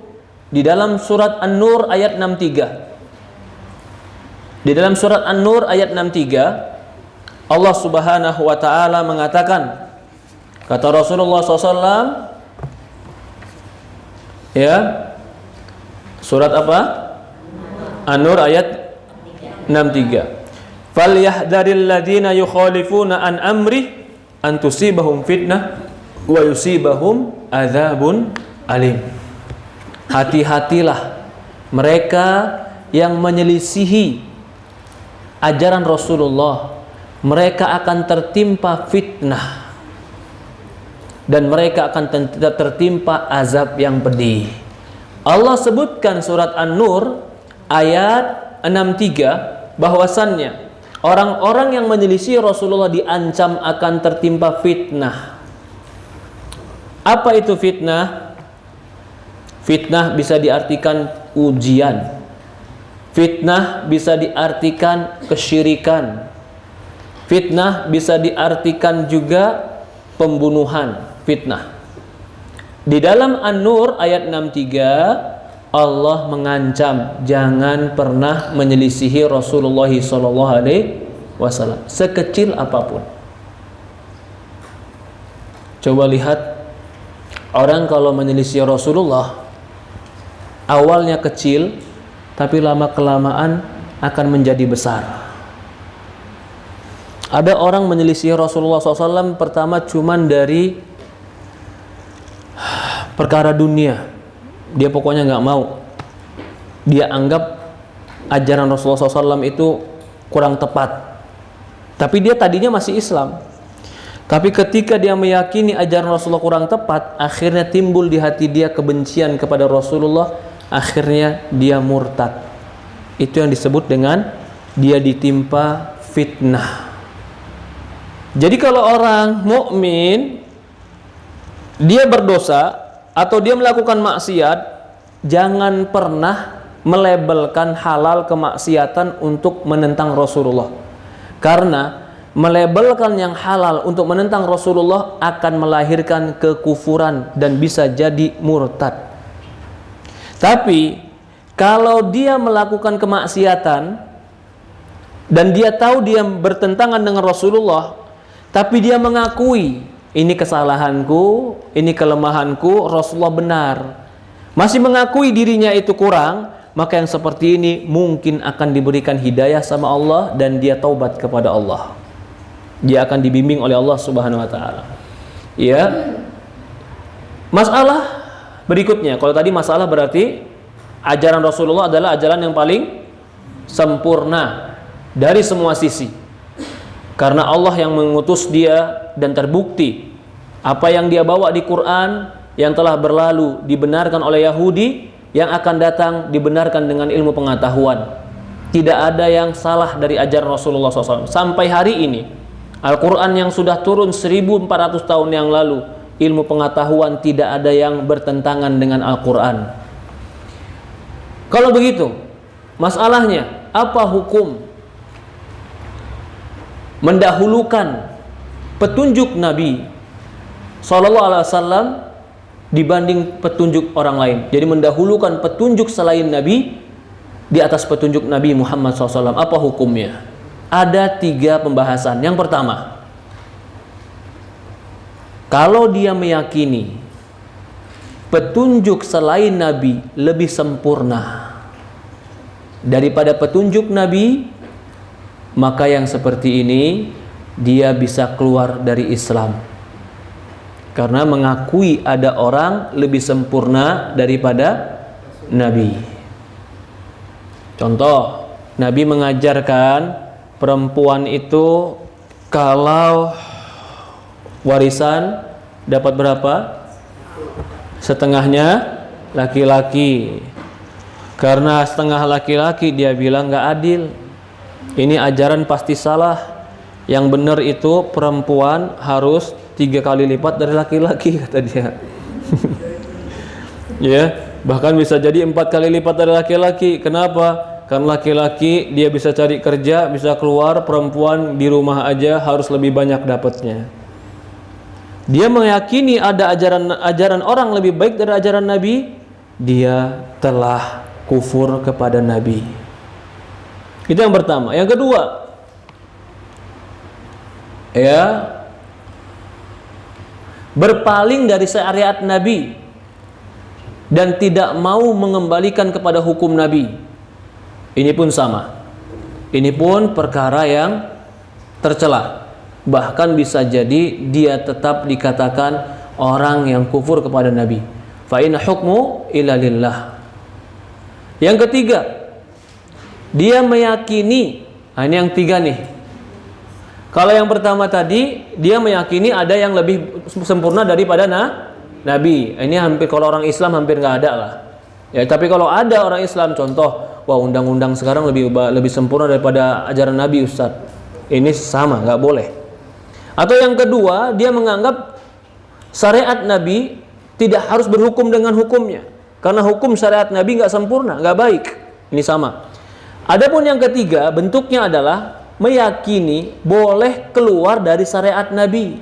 di dalam surat An-Nur ayat 63. Di dalam surat An-Nur ayat 63, Allah Subhanahu wa ta'ala mengatakan, kata Rasulullah SAW, ya, surat apa? An-Nur ayat 63. Falyahdharil ladzina yukhalifuna an amri an tusibahum fitnah wa yusibahum adzabun alim. Hati-hatilah mereka yang menyelisihi ajaran Rasulullah, mereka akan tertimpa fitnah dan mereka akan tertimpa azab yang pedih. Allah sebutkan surat An-Nur ayat 63 bahwasannya orang-orang yang menyelisih Rasulullah diancam akan tertimpa fitnah. Apa itu fitnah? Fitnah bisa diartikan ujian. Fitnah bisa diartikan kesyirikan. Fitnah bisa diartikan juga pembunuhan, fitnah. Di dalam An-Nur ayat 63, Allah mengancam jangan pernah menyelisihi Rasulullah SAW sekecil apapun. Coba lihat, orang kalau menyelisih Rasulullah awalnya kecil, tapi lama-kelamaan akan menjadi besar. Ada orang menyelisih Rasulullah SAW pertama cuman dari perkara dunia. Dia pokoknya nggak mau. Dia anggap ajaran Rasulullah SAW itu kurang tepat. Tapi dia tadinya masih Islam. Tapi ketika dia meyakini ajaran Rasulullah kurang tepat, akhirnya timbul di hati dia kebencian kepada Rasulullah. Akhirnya dia murtad. Itu yang disebut dengan dia ditimpa fitnah. Jadi kalau orang mukmin dia berdosa atau dia melakukan maksiat, jangan pernah melabelkan halal kemaksiatan untuk menentang Rasulullah. Karena melabelkan yang halal untuk menentang Rasulullah akan melahirkan kekufuran dan bisa jadi murtad. Tapi kalau dia melakukan kemaksiatan dan dia tahu dia bertentangan dengan Rasulullah, tapi dia mengakui ini kesalahanku, ini kelemahanku, Rasulullah benar, masih mengakui dirinya itu kurang, maka yang seperti ini mungkin akan diberikan hidayah sama Allah dan dia taubat kepada Allah. Dia akan dibimbing oleh Allah Subhanahu wa taala. Ya. Masalah berikutnya, kalau tadi masalah berarti ajaran Rasulullah adalah ajaran yang paling sempurna dari semua sisi. Karena Allah yang mengutus dia dan terbukti apa yang dia bawa di Quran yang telah berlalu dibenarkan oleh Yahudi, yang akan datang dibenarkan dengan ilmu pengetahuan. Tidak ada yang salah dari ajaran Rasulullah SAW. Sampai hari ini Al-Quran yang sudah turun 1400 tahun yang lalu, ilmu pengetahuan tidak ada yang bertentangan dengan Al-Quran. Kalau begitu, masalahnya apa hukum mendahulukan petunjuk Nabi SAW dibanding petunjuk orang lain? Jadi mendahulukan petunjuk selain Nabi di atas petunjuk Nabi Muhammad SAW. Apa hukumnya? Ada 3 pembahasan. Yang pertama, kalau dia meyakini petunjuk selain Nabi lebih sempurna daripada petunjuk Nabi, maka yang seperti ini dia bisa keluar dari Islam. Karena mengakui ada orang lebih sempurna daripada Nabi. Contoh, Nabi mengajarkan perempuan itu kalau warisan dapat berapa? Setengahnya laki-laki. Karena setengah laki-laki, dia bilang nggak adil. Ini ajaran pasti salah. Yang benar itu perempuan harus 3 kali lipat dari laki-laki, kata dia. Ya, bahkan bisa jadi 4 kali lipat dari laki-laki. Kenapa? Karena laki-laki dia bisa cari kerja, bisa keluar, perempuan di rumah aja harus lebih banyak dapatnya. Dia meyakini ada ajaran orang lebih baik dari ajaran Nabi, dia telah kufur kepada Nabi. Itu yang pertama. Yang kedua, ya, berpaling dari syariat Nabi dan tidak mau mengembalikan kepada hukum Nabi. Ini pun sama. Ini pun perkara yang tercela. Bahkan bisa jadi dia tetap dikatakan orang yang kufur kepada Nabi. Fa in hukmu illa lillah. Yang ketiga, dia meyakini, ini yang 3 nih. Kalau yang pertama tadi, dia meyakini ada yang lebih sempurna daripada Nabi. Ini hampir, kalau orang Islam hampir nggak ada lah. Ya, tapi kalau ada orang Islam, contoh, wah undang-undang sekarang lebih sempurna daripada ajaran Nabi, Ustaz. Ini sama, nggak boleh. Atau yang kedua, dia menganggap syariat Nabi tidak harus berhukum dengan hukumnya, karena hukum syariat Nabi nggak sempurna, nggak baik. Ini sama. Adapun yang ketiga, bentuknya adalah meyakini boleh keluar dari syariat Nabi,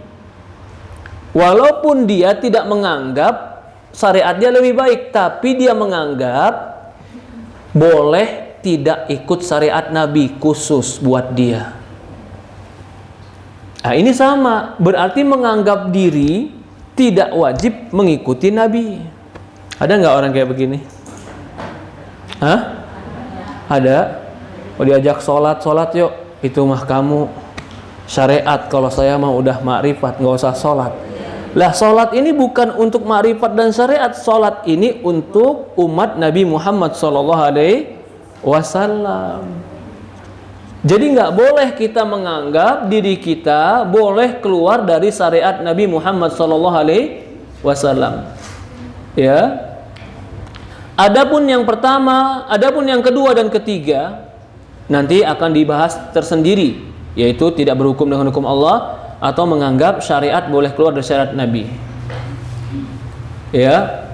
walaupun dia tidak menganggap syariat dia lebih baik, tapi dia menganggap boleh tidak ikut syariat Nabi khusus buat dia. Nah, ini sama, berarti menganggap diri tidak wajib mengikuti Nabi. Ada nggak orang kayak begini? Hah? Ada? Oh, diajak sholat yuk. Itu mah kamu syariat, kalau saya mah udah makrifat, nggak usah sholat. Lah, sholat ini bukan untuk makrifat dan syariat. Sholat ini untuk umat Nabi Muhammad SAW. Jadi nggak boleh kita menganggap diri kita boleh keluar dari syariat Nabi Muhammad SAW. Ya. Adapun yang pertama, adapun yang kedua dan ketiga nanti akan dibahas tersendiri, yaitu tidak berhukum dengan hukum Allah atau menganggap syariat boleh keluar dari syariat Nabi. Ya.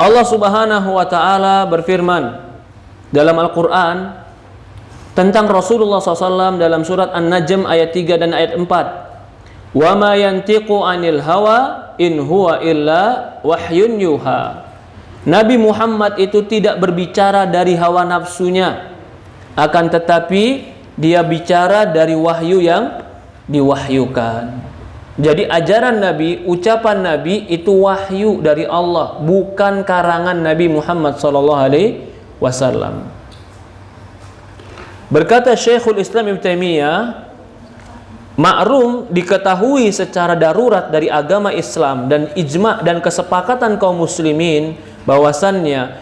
Allah Subhanahu wa taala berfirman dalam Al-Qur'an tentang Rasulullah SAW dalam surat An-Najm ayat 3 dan ayat 4. Wa ma yantiqu 'anil hawa in huwa illa wahyun yuha. Nabi Muhammad itu tidak berbicara dari hawa nafsunya, akan tetapi dia bicara dari wahyu yang diwahyukan. Jadi ajaran Nabi, ucapan Nabi itu wahyu dari Allah, bukan karangan Nabi Muhammad SAW. Berkata Syekhul Islam Ibnu Taimiyah, ma'rum diketahui secara darurat dari agama Islam dan ijma' dan kesepakatan kaum muslimin bahwasannya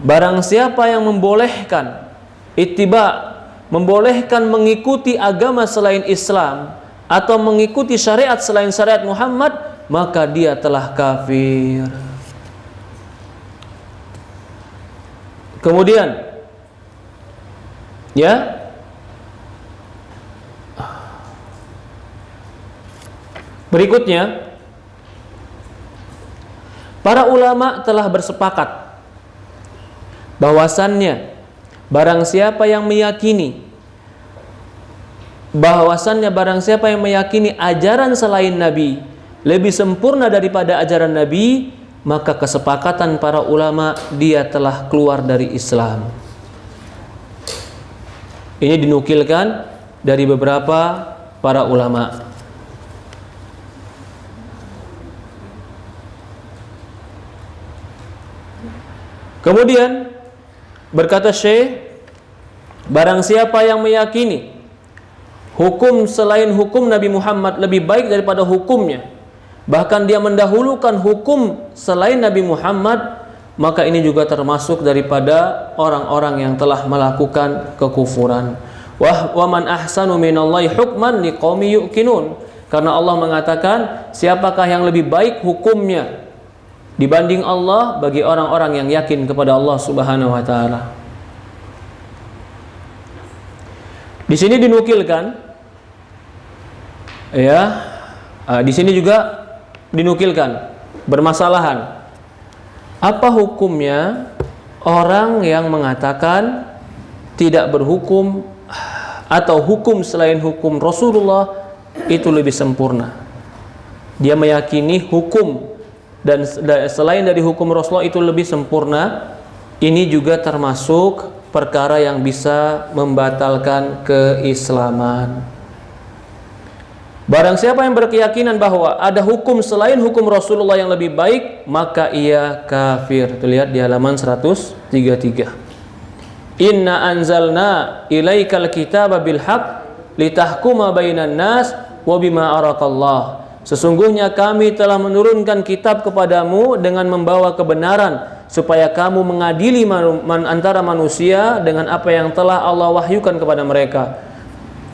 barang siapa yang membolehkan ittiba, membolehkan mengikuti agama selain Islam atau mengikuti syariat selain syariat Muhammad, maka dia telah kafir. Kemudian ya, berikutnya, para ulama telah bersepakat bahwasannya barang siapa yang meyakini ajaran selain Nabi lebih sempurna daripada ajaran Nabi, maka kesepakatan para ulama dia telah keluar dari Islam. Ini dinukilkan dari beberapa para ulama. Kemudian berkata Syekh, barang siapa yang meyakini hukum selain hukum Nabi Muhammad lebih baik daripada hukumnya, bahkan dia mendahulukan hukum selain Nabi Muhammad, maka ini juga termasuk daripada orang-orang yang telah melakukan kekufuran. Wa man ahsanu minallahi hukman liqaumi yuqinun. Karena Allah mengatakan, siapakah yang lebih baik hukumnya dibanding Allah bagi orang-orang yang yakin kepada Allah Subhanahu wa taala. Di sini dinukilkan ya, di sini juga dinukilkan bermasalahan. Apa hukumnya orang yang mengatakan tidak berhukum atau hukum selain hukum Rasulullah itu lebih sempurna? Dia meyakini hukum dan selain dari hukum Rasulullah itu lebih sempurna. Ini juga termasuk perkara yang bisa membatalkan keislaman. Barang siapa yang berkeyakinan bahwa ada hukum selain hukum Rasulullah yang lebih baik, maka ia kafir. Tuh, lihat di halaman 133. Inna anzalna ilaikal kitaba bil haqq litahkuma bainan nas wa bima arakallah. Sesungguhnya kami telah menurunkan kitab kepadamu dengan membawa kebenaran, supaya kamu mengadili antara manusia dengan apa yang telah Allah wahyukan kepada mereka.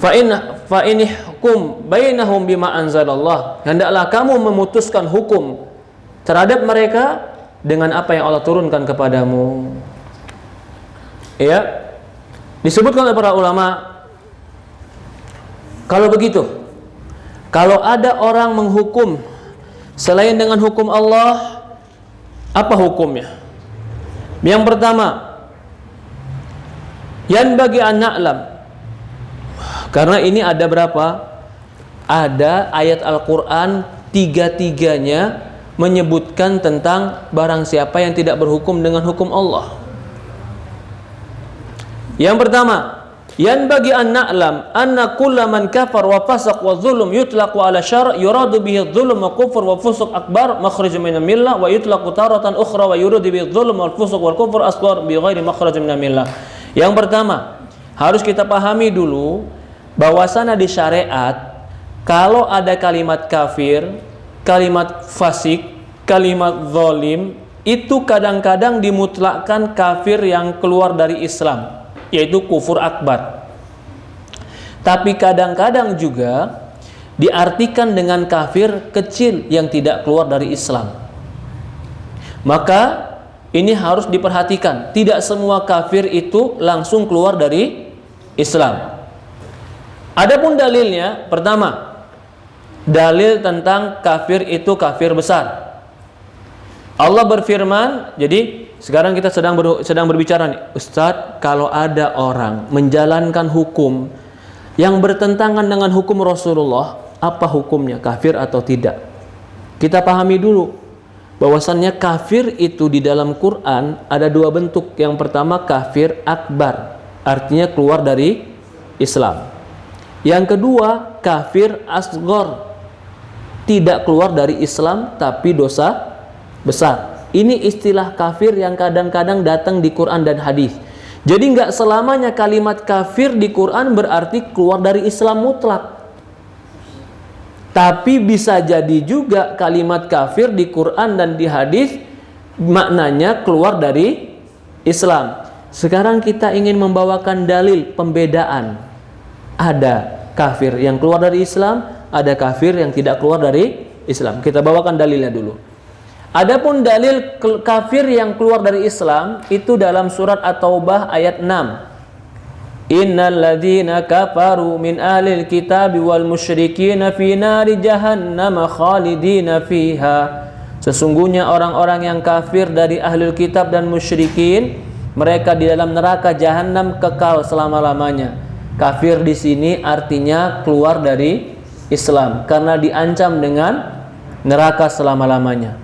Fa in hukum bainahum bima anzalallah. Hendaklah kamu memutuskan hukum terhadap mereka dengan apa yang Allah turunkan kepadamu. Ya. Disebutkan oleh para ulama, kalau begitu, kalau ada orang menghukum selain dengan hukum Allah, apa hukumnya? Yang pertama, yan bagi an na'lam. Karena ini ada berapa? Ada ayat Al-Quran, tiga-tiganya menyebutkan tentang barang siapa yang tidak berhukum dengan hukum Allah. Yang pertama, yan bagi an na'lam anna kulla man kafar wa fasaq wa zulm yutlaqu ala syar' yuradu bihi dzulm wa kufr wa fusuq akbar makhraj min al-millah wa yutlaqu taratan ukhra wa yuradu bihi dzulm wal fusuq wal kufr asghar bi ghairi makhraj min al-millah. Yang pertama, harus kita pahami dulu bahwasanya di syariat kalau ada kalimat kafir, kalimat fasik, kalimat zalim, itu kadang-kadang dimutlakkan kafir yang keluar dari Islam, yaitu kufur akbar. Tapi kadang-kadang juga diartikan dengan kafir kecil yang tidak keluar dari Islam. Maka ini harus diperhatikan, tidak semua kafir itu langsung keluar dari Islam. Adapun dalilnya, pertama, dalil tentang kafir itu kafir besar. Allah berfirman, jadi sekarang kita sedang berbicara nih, Ustadz, kalau ada orang menjalankan hukum yang bertentangan dengan hukum Rasulullah, apa hukumnya? Kafir atau tidak? Kita pahami dulu bahwasannya kafir itu di dalam Quran ada dua bentuk. Yang pertama kafir akbar, artinya keluar dari Islam. Yang kedua kafir asghar, tidak keluar dari Islam tapi dosa besar. Ini istilah kafir yang kadang-kadang datang di Quran dan hadis. Jadi nggak selamanya kalimat kafir di Quran berarti keluar dari Islam mutlak. Tapi bisa jadi juga kalimat kafir di Quran dan di hadis maknanya keluar dari Islam. Sekarang kita ingin membawakan dalil pembedaan. Ada kafir yang keluar dari Islam, ada kafir yang tidak keluar dari Islam. Kita bawakan dalilnya dulu. Adapun dalil kafir yang keluar dari Islam itu dalam surat At-Taubah ayat 6. Innal ladzina kafaru min ahlil kitabi wal musyrikina fi nari jahannam khalidina fiha. Sesungguhnya orang-orang yang kafir dari ahlul kitab dan musyrikin, mereka di dalam neraka jahanam kekal selama-lamanya. Kafir di sini artinya keluar dari Islam karena diancam dengan neraka selama-lamanya.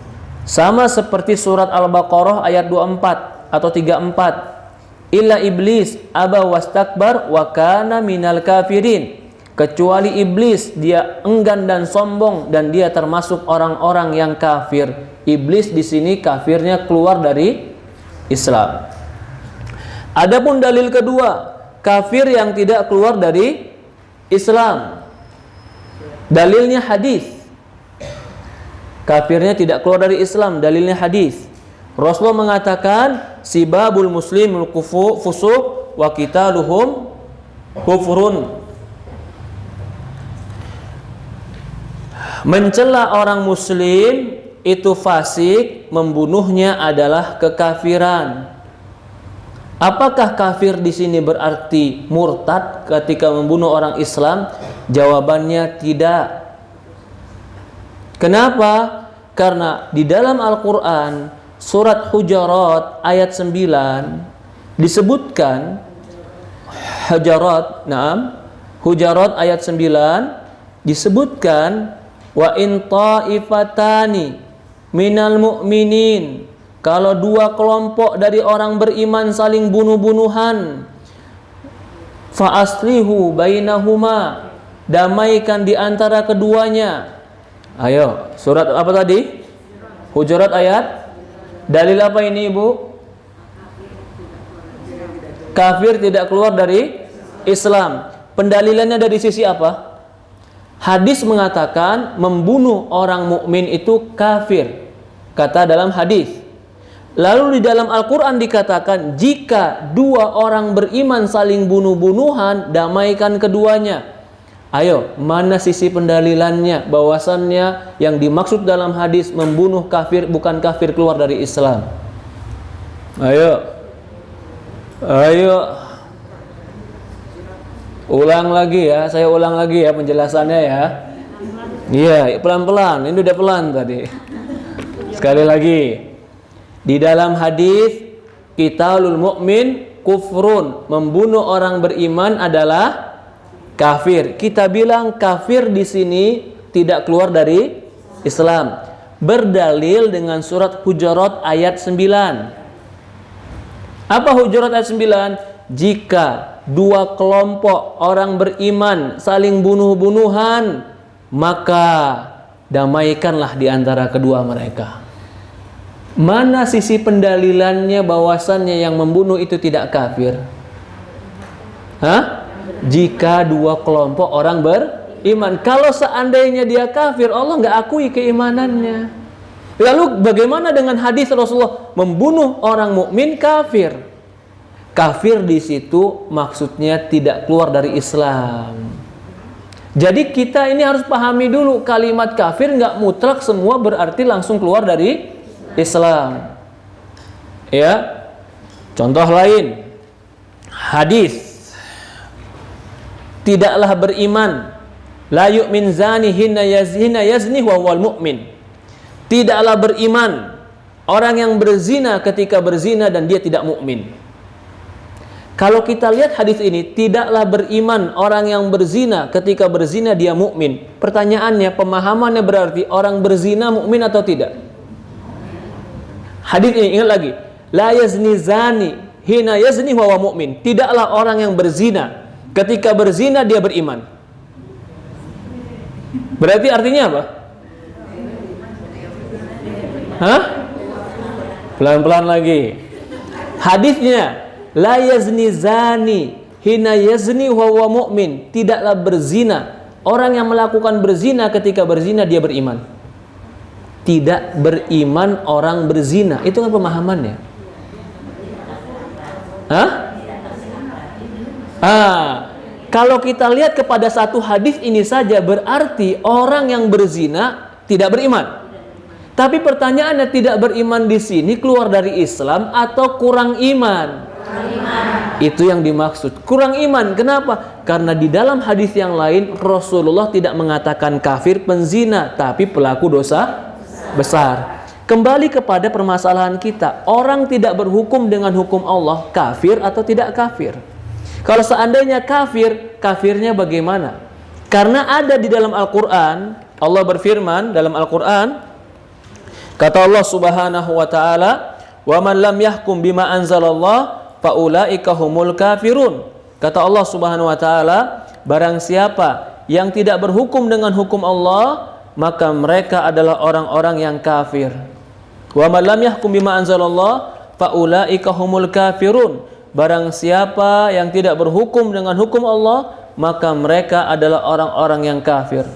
Sama seperti surat Al-Baqarah ayat 24 atau 34. Illa iblis aba wastakbar wa kana minal kafirin. Kecuali iblis, dia enggan dan sombong dan dia termasuk orang-orang yang kafir. Iblis di sini kafirnya keluar dari Islam. Adapun dalil kedua, kafir yang tidak keluar dari Islam. Dalilnya hadis. Kafirnya tidak keluar dari Islam, dalilnya hadis. Rasulullah mengatakan sibabul muslimul fusuq wa qitaluhum kufrun. Mencela orang muslim itu fasik, membunuhnya adalah kekafiran. Apakah kafir di sini berarti murtad ketika membunuh orang Islam? Jawabannya tidak. Kenapa? Karena di dalam Al-Quran surat Hujurat ayat 9 disebutkan Hujurat ayat 9 disebutkan wa in ta'ifatani minal mu'minin, kalau dua kelompok dari orang beriman saling bunuh-bunuhan, fa aslihu bainahuma, damaikan di antara keduanya. Ayo, surat apa tadi? Hujurat ayat. Dalil apa ini, Ibu? Kafir tidak keluar dari Islam. Pendalilannya dari sisi apa? Hadis mengatakan membunuh orang mukmin itu kafir. Kata dalam hadis. Lalu di dalam Al-Quran dikatakan jika dua orang beriman saling bunuh-bunuhan, damaikan keduanya. Ayo, mana sisi pendalilannya bahwasannya yang dimaksud dalam hadis membunuh kafir bukan kafir keluar dari Islam? Ayo. Ulang lagi ya, saya ulang lagi ya penjelasannya ya. Iya, pelan-pelan. Ini udah pelan tadi. Sekali lagi. Di dalam hadis qitalul mu'min kufrun, membunuh orang beriman adalah kafir. Kita bilang kafir di sini tidak keluar dari Islam. Berdalil dengan surat Hujurat ayat 9. Apa Hujurat ayat 9? Jika dua kelompok orang beriman saling bunuh-bunuhan, maka damaikanlah di antara kedua mereka. Mana sisi pendalilannya bahwasannya yang membunuh itu tidak kafir? Hah? Jika dua kelompok orang beriman. Kalau seandainya dia kafir, Allah nggak akui keimanannya. Lalu bagaimana dengan hadis Rasulullah membunuh orang mukmin kafir? Kafir di situ maksudnya tidak keluar dari Islam. Jadi kita ini harus pahami dulu kalimat kafir nggak mutlak semua berarti langsung keluar dari Islam. Ya. Contoh lain, hadis. Tidaklah beriman la yu'min zani hina yazni wa huwal mu'min. Tidaklah beriman orang yang berzina ketika berzina dan dia tidak mukmin. Kalau kita lihat hadis ini, tidaklah beriman orang yang berzina ketika berzina dia mukmin. Pertanyaannya, pemahamannya berarti orang berzina mukmin atau tidak? Hadis ini ingat lagi, la yazni zani hina yazni wa huwa mu'min. Tidaklah orang yang berzina ketika berzina dia beriman. Berarti artinya apa? Hah? Pelan-pelan lagi. Hadisnya, la yazni zani hina yazni wa huwa mu'min. Tidaklah berzina orang yang melakukan berzina ketika berzina dia beriman. Tidak beriman orang berzina. Itu kan pemahamannya. Hah? Kalau kita lihat kepada satu hadis ini saja berarti orang yang berzina tidak beriman. Tapi pertanyaannya, tidak beriman di sini keluar dari Islam atau kurang iman? Itu yang dimaksud, kurang iman. Kenapa? Karena di dalam hadis yang lain Rasulullah tidak mengatakan kafir penzina, tapi pelaku dosa besar. Kembali kepada permasalahan kita, orang tidak berhukum dengan hukum Allah, kafir atau tidak kafir? Kalau seandainya kafir, kafirnya bagaimana? Karena ada di dalam Al-Quran, Allah berfirman dalam Al-Quran, kata Allah Subhanahu wa taala, "Wa man lam yahkum bima anzalallah faulaika humul kafirun." Kata Allah Subhanahu wa taala, barang siapa yang tidak berhukum dengan hukum Allah, maka mereka adalah orang-orang yang kafir. Wa man lam yahkum bima anzalallah faulaika humul kafirun. Barang siapa yang tidak berhukum dengan hukum Allah, maka mereka adalah orang-orang yang kafir.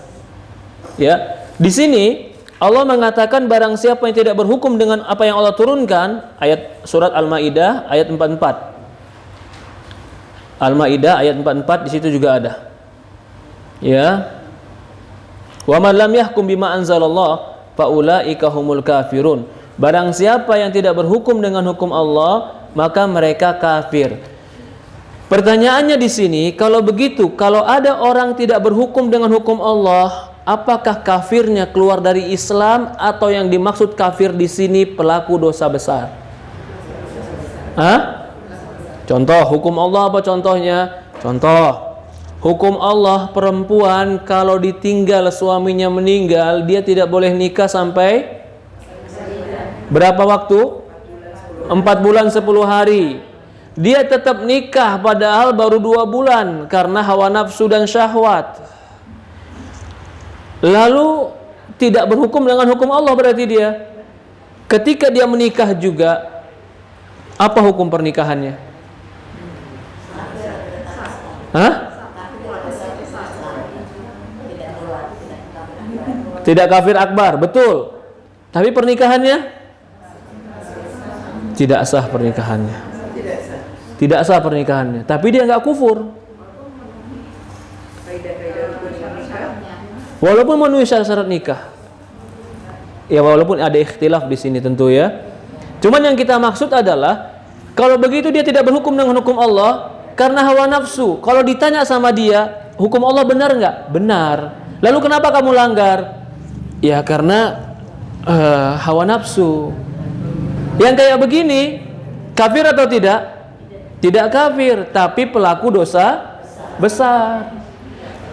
Ya, di sini Allah mengatakan barang siapa yang tidak berhukum dengan apa yang Allah turunkan, ayat surat Al-Maidah ayat 44. Al-Maidah ayat 44 di situ juga ada. Ya. Wa man lam yahkum bima anzalallah faulaika humul kafirun. Barang siapa yang tidak berhukum dengan hukum Allah, maka mereka kafir. Pertanyaannya di sini, kalau begitu, kalau ada orang tidak berhukum dengan hukum Allah, apakah kafirnya keluar dari Islam atau yang dimaksud kafir di sini pelaku dosa besar? Hah? Contoh hukum Allah apa contohnya? Contoh hukum Allah, perempuan kalau ditinggal suaminya meninggal, dia tidak boleh nikah sampai berapa waktu? 4 bulan 10 hari. Dia tetap nikah padahal baru 2 bulan karena hawa nafsu dan syahwat. Lalu tidak berhukum dengan hukum Allah berarti dia. Ketika dia menikah juga, apa hukum pernikahannya? Hah? Tidak kafir akbar, betul. Tapi pernikahannya tidak sah pernikahannya. Tidak sah pernikahannya. Tapi dia nggak kufur. Walaupun memenuhi syarat nikah. Ya walaupun ada ikhtilaf di sini tentu ya. Cuman yang kita maksud adalah kalau begitu dia tidak berhukum dengan hukum Allah karena hawa nafsu. Kalau ditanya sama dia, hukum Allah benar nggak? Benar. Lalu kenapa kamu langgar? Ya karena hawa nafsu. Yang kayak begini kafir atau tidak? Tidak kafir, tapi pelaku dosa besar.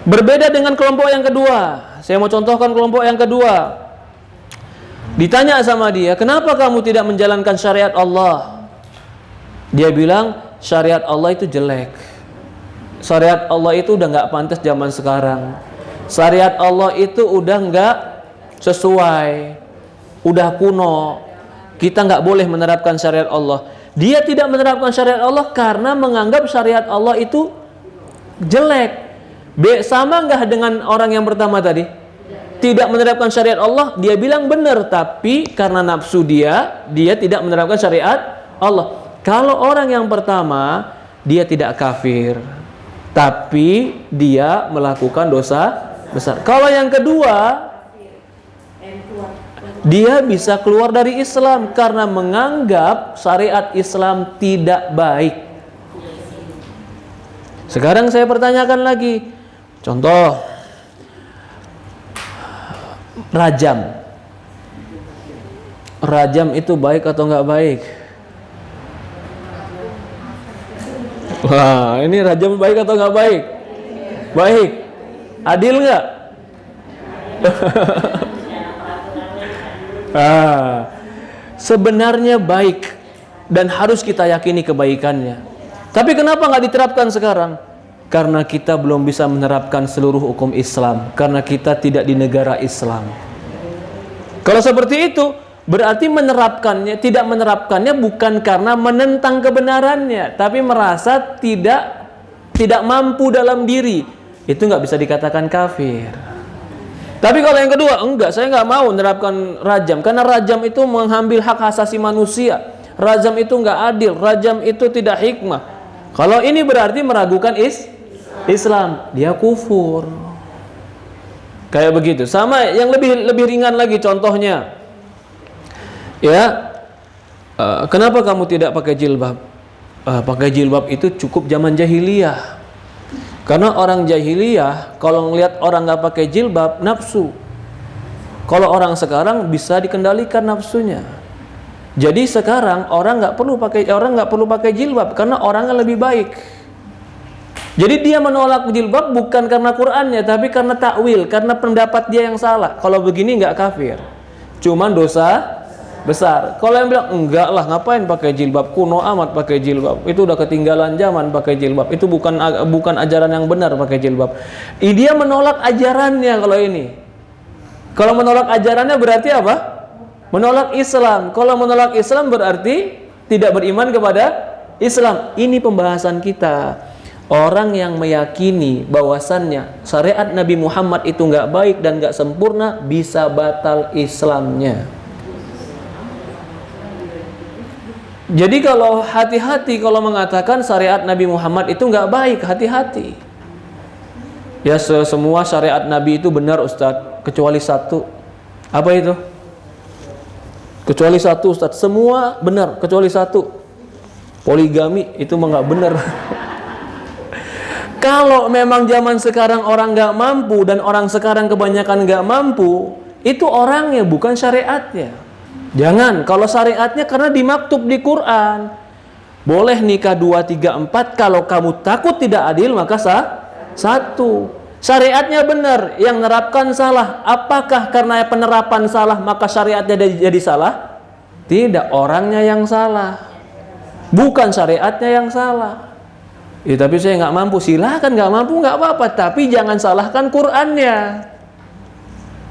Berbeda dengan kelompok yang kedua. Saya mau contohkan kelompok yang kedua. Ditanya sama dia, kenapa kamu tidak menjalankan syariat Allah? Dia bilang, syariat Allah itu jelek. Syariat Allah itu udah nggak pantas zaman sekarang. Syariat Allah itu udah nggak sesuai, udah kuno. Kita nggak boleh menerapkan syariat Allah. Dia tidak menerapkan syariat Allah karena menganggap syariat Allah itu jelek. Sama nggak dengan orang yang pertama tadi? Tidak menerapkan syariat Allah, dia bilang benar, tapi karena nafsu dia tidak menerapkan syariat Allah. Kalau orang yang pertama, dia tidak kafir, tapi dia melakukan dosa besar. Kalau yang kedua, dia bisa keluar dari Islam karena menganggap syariat Islam tidak baik. Sekarang saya pertanyakan lagi, contoh rajam. Rajam itu baik atau nggak baik? Wah, ini rajam baik atau nggak baik? Baik. Adil nggak? Sebenarnya baik dan harus kita yakini kebaikannya. Tapi kenapa nggak diterapkan sekarang? Karena kita belum bisa menerapkan seluruh hukum Islam. Karena kita tidak di negara Islam. Kalau seperti itu, berarti tidak menerapkannya bukan karena menentang kebenarannya, tapi merasa tidak mampu dalam diri. Itu nggak bisa dikatakan kafir. Tapi kalau yang kedua, enggak, saya nggak mau menerapkan rajam karena rajam itu mengambil hak asasi manusia. Rajam itu nggak adil, rajam itu tidak hikmah. Kalau ini berarti meragukan Islam, dia kufur. Kayak begitu. Sama yang lebih ringan lagi contohnya. Ya, kenapa kamu tidak pakai jilbab? Pakai jilbab itu cukup zaman jahiliyah. Karena orang jahiliyah kalau ngelihat orang nggak pakai jilbab nafsu. Kalau orang sekarang bisa dikendalikan nafsunya. Jadi sekarang orang nggak perlu pakai jilbab karena orangnya lebih baik. Jadi dia menolak jilbab bukan karena Qur'annya, tapi karena takwil, karena pendapat dia yang salah. Kalau begini nggak kafir, cuman dosa besar. Kalau yang bilang enggak lah, ngapain pakai jilbab, kuno amat pakai jilbab, itu udah ketinggalan zaman pakai jilbab, itu bukan ajaran yang benar pakai jilbab. Dia menolak ajarannya. Kalau menolak ajarannya berarti apa? Menolak Islam. Kalau menolak Islam berarti tidak beriman kepada Islam. Ini pembahasan kita. Orang yang meyakini bahwasannya syariat Nabi Muhammad itu nggak baik dan nggak sempurna, bisa batal Islamnya. Jadi kalau hati-hati kalau mengatakan syariat Nabi Muhammad itu nggak baik, hati-hati. Ya, semua syariat Nabi itu benar Ustadz, kecuali satu. Apa itu? Kecuali satu Ustadz, semua benar kecuali satu. Poligami itu mah nggak benar. Kalau memang zaman sekarang orang nggak mampu dan orang sekarang kebanyakan nggak mampu, itu orangnya bukan syariatnya. Jangan, kalau syariatnya karena dimaktub di Quran. Boleh nikah 2, 3, 4, kalau kamu takut tidak adil maka satu. Syariatnya benar, yang nerapkan salah. Apakah karena penerapan salah maka syariatnya jadi salah? Tidak, orangnya yang salah, bukan syariatnya yang salah. Ya, tapi saya nggak mampu, silahkan nggak mampu nggak apa-apa, tapi jangan salahkan Qurannya.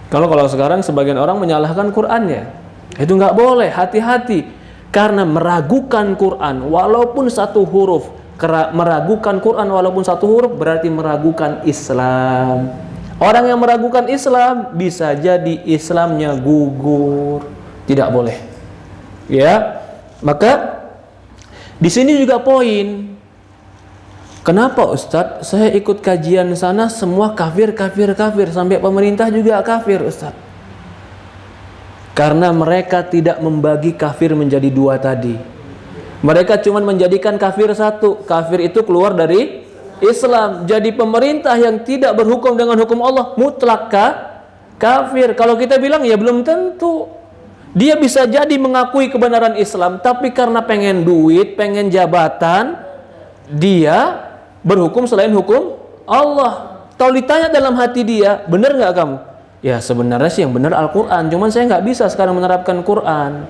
Kalau sekarang sebagian orang menyalahkan Qurannya, itu nggak boleh, hati-hati. Karena meragukan Quran walaupun satu huruf, meragukan Quran walaupun satu huruf berarti meragukan Islam. Orang yang meragukan Islam bisa jadi Islamnya gugur, tidak boleh. Ya, maka di sini juga poin. Kenapa Ustadz? Saya ikut kajian sana semua kafir sampai pemerintah juga kafir Ustadz. Karena mereka tidak membagi kafir menjadi dua tadi. Mereka cuma menjadikan kafir satu. Kafir itu keluar dari Islam. Jadi pemerintah yang tidak berhukum dengan hukum Allah mutlak kafir. Kalau kita bilang ya belum tentu. Dia bisa jadi mengakui kebenaran Islam, tapi karena pengen duit, pengen jabatan, dia berhukum selain hukum Allah. Kalau ditanya dalam hati dia, benar nggak kamu? Ya sebenarnya sih yang benar Al-Quran, cuman saya nggak bisa sekarang menerapkan Quran.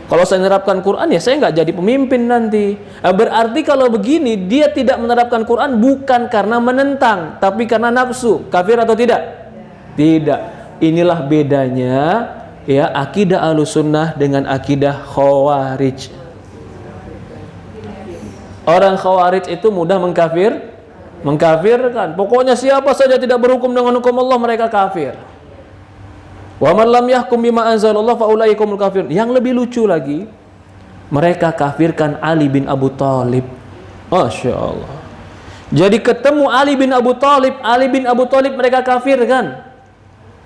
Kalau saya menerapkan Quran ya saya nggak jadi pemimpin nanti. Berarti kalau begini dia tidak menerapkan Quran bukan karena menentang, tapi karena nafsu. Kafir atau tidak? Tidak. Inilah bedanya ya akidah Ahlussunnah dengan akidah Khawarij. Orang Khawarij itu mudah mengkafirkan. Pokoknya siapa saja tidak berhukum dengan hukum Allah mereka kafir. Wa man lam yahkum bima anzalallah fa ulaika humul kafirun. Yang lebih lucu lagi, mereka kafirkan Ali bin Abu Thalib. Masya Allah. Jadi ketemu Ali bin Abu Thalib mereka kafirkan.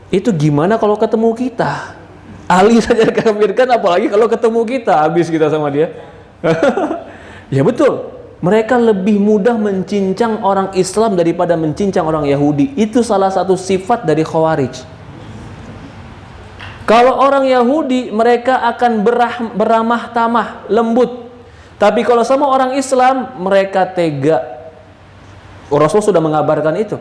Itu gimana kalau ketemu kita? Ali saja kafirkan, apalagi kalau ketemu kita, habis kita sama dia. Ya betul. Mereka lebih mudah mencincang orang Islam daripada mencincang orang Yahudi. Itu salah satu sifat dari Khawarij. Kalau orang Yahudi mereka akan beramah tamah, lembut. Tapi kalau sama orang Islam mereka tega. Rasul sudah mengabarkan itu.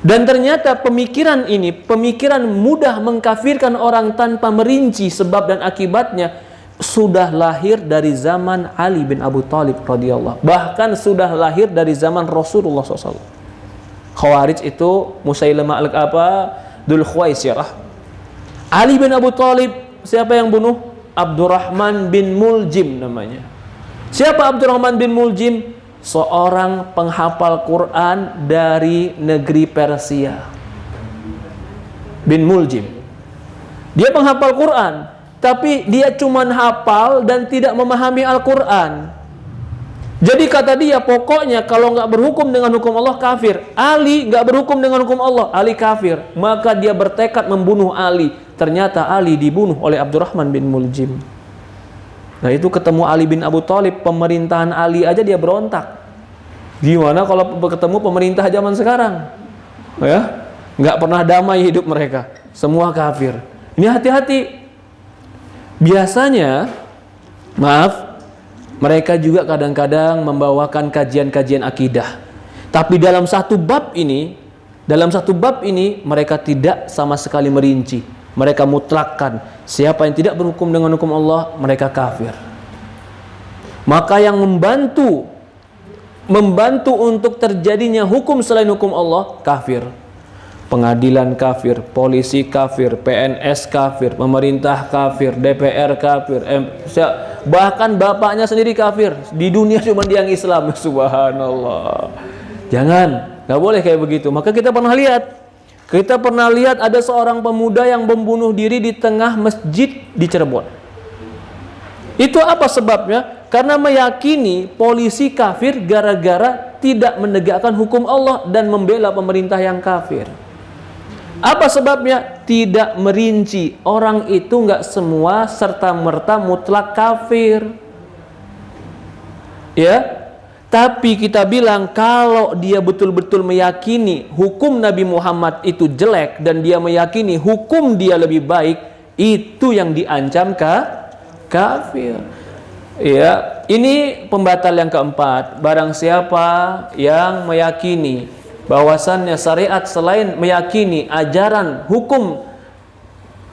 Dan ternyata pemikiran ini, pemikiran mudah mengkafirkan orang tanpa merinci sebab dan akibatnya, sudah lahir dari zaman Ali bin Abu Thalib radhiyallahu. Bahkan sudah lahir dari zaman Rasulullah SAW. Khawarij itu Musailamah Dzul Khuwaisirah. Ali bin Abu Thalib Siapa yang bunuh? Abdurrahman bin Muljim namanya. Siapa Abdurrahman bin Muljim? Seorang penghafal Quran dari negeri Persia. Bin Muljim. Dia penghafal Quran, tapi dia cuma hafal dan tidak memahami Al-Quran. Jadi kata dia, pokoknya kalau nggak berhukum dengan hukum Allah kafir. Ali nggak berhukum dengan hukum Allah, Ali kafir. Maka dia bertekad membunuh Ali. Ternyata Ali dibunuh oleh Abdurrahman bin Muljim. Nah itu ketemu Ali bin Abu Thalib, pemerintahan Ali aja dia berontak. Gimana kalau ketemu pemerintah zaman sekarang? Ya, nggak pernah damai hidup mereka, semua kafir. Ini hati-hati. Biasanya, maaf, mereka juga kadang-kadang membawakan kajian-kajian akidah. Tapi dalam satu bab ini mereka tidak sama sekali merinci. Mereka mutlakkan siapa yang tidak berhukum dengan hukum Allah, mereka kafir. Maka yang membantu untuk terjadinya hukum selain hukum Allah, kafir. Pengadilan kafir, polisi kafir, PNS kafir, pemerintah kafir, DPR kafir, bahkan bapaknya sendiri kafir. Di dunia cuma dia yang Islam. Subhanallah. Jangan, nggak boleh kayak begitu. Maka kita pernah lihat ada seorang pemuda yang membunuh diri di tengah masjid di Cirebon. Itu apa sebabnya? Karena meyakini polisi kafir gara-gara tidak menegakkan hukum Allah dan membela pemerintah yang kafir. Apa sebabnya? Tidak merinci. Orang itu nggak semua serta-merta mutlak kafir. Ya. Tapi kita bilang kalau dia betul-betul meyakini hukum Nabi Muhammad itu jelek dan dia meyakini hukum dia lebih baik, itu yang diancam kafir. Ya, ini pembatal yang keempat. Barang siapa yang meyakini bahwasannya syariat selain meyakini ajaran hukum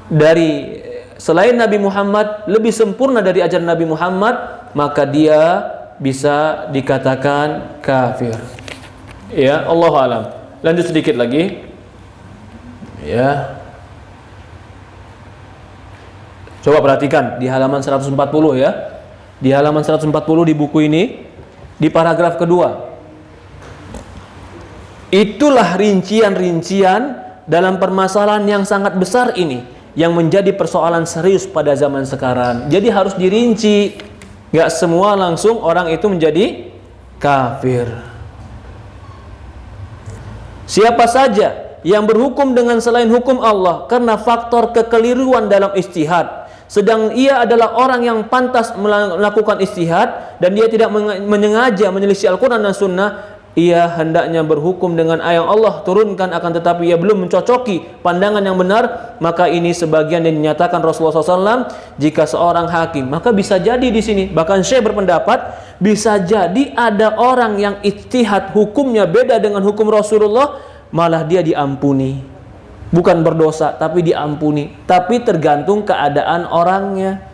dari selain Nabi Muhammad lebih sempurna dari ajaran Nabi Muhammad, maka dia bisa dikatakan kafir. Ya, Allahu a'lam. Lanjut sedikit lagi. Ya. Coba perhatikan di halaman 140 ya. Di halaman 140 di buku ini, di paragraf kedua. Itulah rincian-rincian dalam permasalahan yang sangat besar ini, yang menjadi persoalan serius pada zaman sekarang. Jadi harus dirinci. Gak semua langsung orang itu menjadi kafir. Siapa saja yang berhukum dengan selain hukum Allah karena faktor kekeliruan dalam ijtihad, sedang ia adalah orang yang pantas melakukan ijtihad dan dia tidak menyengaja menyelisih Al-Quran dan Sunnah, ia hendaknya berhukum dengan ayat Allah turunkan, akan tetapi ia belum mencocoki pandangan yang benar, maka ini sebagian yang dinyatakan Rasulullah SAW jika seorang hakim. Maka bisa jadi di sini, bahkan Syekh berpendapat bisa jadi ada orang yang ijtihad hukumnya beda dengan hukum Rasulullah, malah dia diampuni, bukan berdosa tapi diampuni, tapi tergantung keadaan orangnya.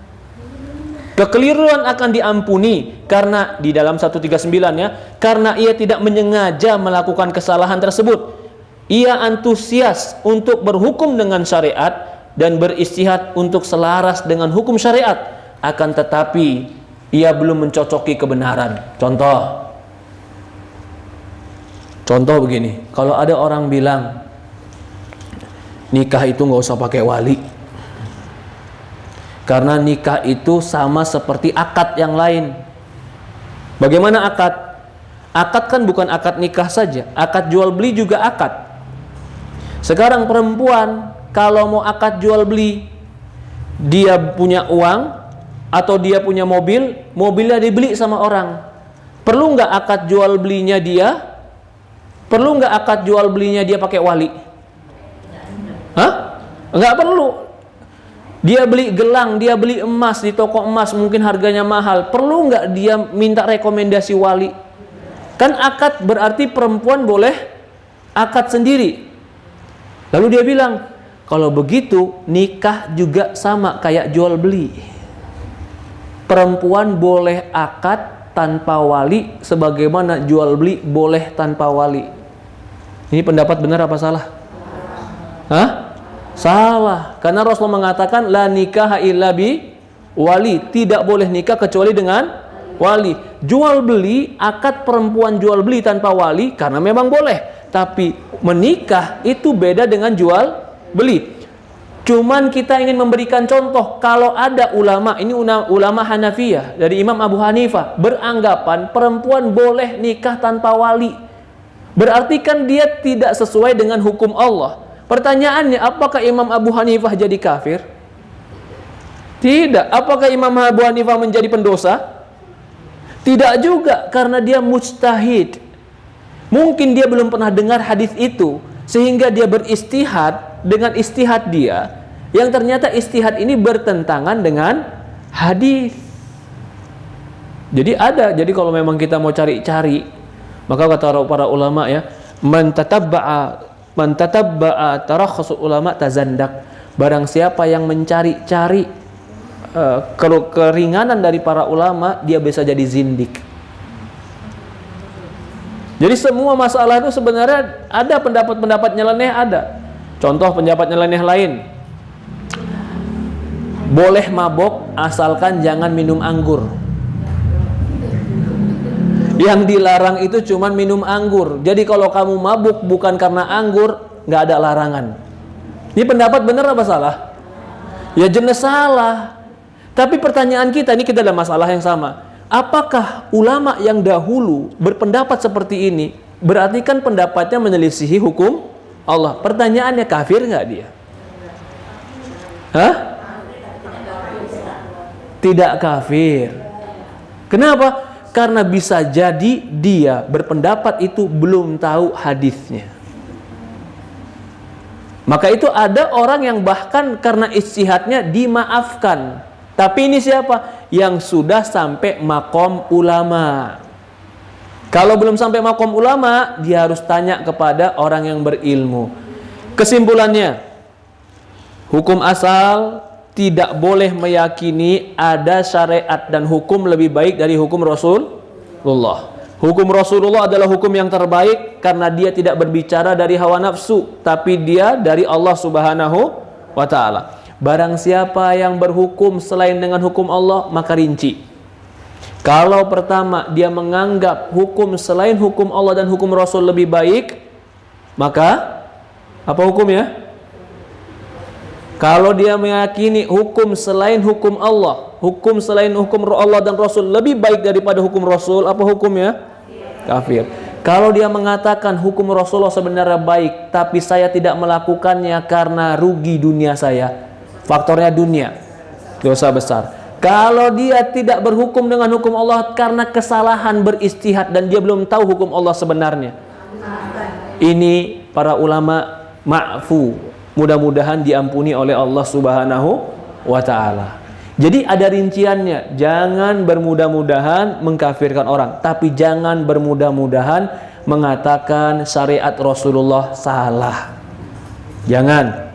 Kekeliruan akan diampuni karena di dalam 139 ya, karena ia tidak menyengaja melakukan kesalahan tersebut. Ia antusias untuk berhukum dengan syariat dan beristihad untuk selaras dengan hukum syariat, akan tetapi ia belum mencocoki kebenaran. Contoh begini, kalau ada orang bilang nikah itu nggak usah pakai wali, karena nikah itu sama seperti akad yang lain. Bagaimana akad? Akad kan bukan akad nikah saja, akad jual beli juga akad. Sekarang perempuan kalau mau akad jual beli, dia punya uang atau dia punya mobil, mobilnya dibeli sama orang. Perlu nggak akad jual belinya dia? Perlu nggak akad jual belinya dia pakai wali? Hah? Nggak perlu. Dia beli gelang, dia beli emas di toko emas, mungkin harganya mahal. Perlu nggak dia minta rekomendasi wali? Kan akad berarti perempuan boleh akad sendiri. Lalu dia bilang, kalau begitu nikah juga sama kayak jual beli. Perempuan boleh akad tanpa wali, sebagaimana jual beli boleh tanpa wali. Ini pendapat benar apa salah? Hah? Salah, karena Rasulullah mengatakan la nikaha illa bi wali, tidak boleh nikah kecuali dengan wali. Jual beli, akad perempuan jual beli tanpa wali karena memang boleh, tapi menikah itu beda dengan jual beli. Cuman kita ingin memberikan contoh, kalau ada ulama, ini ulama Hanafiyah dari Imam Abu Hanifah beranggapan perempuan boleh nikah tanpa wali, berarti kan dia tidak sesuai dengan hukum Allah. Pertanyaannya, apakah Imam Abu Hanifah jadi kafir? Tidak. Apakah Imam Abu Hanifah menjadi pendosa? Tidak juga, karena dia mujtahid. Mungkin dia belum pernah dengar hadis itu, sehingga dia beristihad dengan istihad dia, yang ternyata istihad ini bertentangan dengan hadis. Jadi ada. Jadi kalau memang kita mau cari-cari, maka kata para ulama ya, man tatabba'a tarakhusul ulama tazandak. Barang siapa yang mencari-cari keringanan dari para ulama, dia bisa jadi zindik. Jadi semua masalah itu sebenarnya ada pendapat-pendapat nyeleneh, ada. Contoh pendapat nyeleneh lain, boleh mabok asalkan jangan minum anggur. Yang dilarang itu cuman minum anggur. Jadi kalau kamu mabuk bukan karena anggur, nggak ada larangan. Ini pendapat benar apa salah? Ya jelas salah. Tapi pertanyaan kita, ini kita ada masalah yang sama. Apakah ulama yang dahulu berpendapat seperti ini, berarti kan pendapatnya menyelisihi hukum Allah? Pertanyaannya, kafir nggak dia? Hah? Tidak kafir. Kenapa? Karena bisa jadi dia berpendapat itu belum tahu hadisnya. Maka itu ada orang yang bahkan karena ijtihadnya dimaafkan. Tapi ini siapa? Yang sudah sampai makom ulama. Kalau belum sampai makom ulama, dia harus tanya kepada orang yang berilmu. Kesimpulannya, hukum asal tidak boleh meyakini ada syariat dan hukum lebih baik dari hukum Rasulullah. Hukum Rasulullah adalah hukum yang terbaik karena dia tidak berbicara dari hawa nafsu, tapi dia dari Allah Subhanahu wa ta'ala. Barang siapa yang berhukum selain dengan hukum Allah, maka rinci. Kalau pertama dia menganggap hukum selain hukum Allah dan hukum Rasul lebih baik, maka apa hukumnya? Kalau dia meyakini hukum selain hukum Allah, hukum selain hukum Allah dan Rasul lebih baik daripada hukum Rasul, apa hukumnya? Kafir. Kalau dia mengatakan hukum Rasulullah sebenarnya baik, tapi saya tidak melakukannya karena rugi dunia saya, faktornya dunia, dosa besar. Kalau dia tidak berhukum dengan hukum Allah karena kesalahan beristihad dan dia belum tahu hukum Allah sebenarnya, ini para ulama ma'fu, mudah-mudahan diampuni oleh Allah Subhanahu wa ta'ala. Jadi ada rinciannya. Jangan bermudah-mudahan mengkafirkan orang, tapi jangan bermudah-mudahan mengatakan syariat Rasulullah salah. Jangan.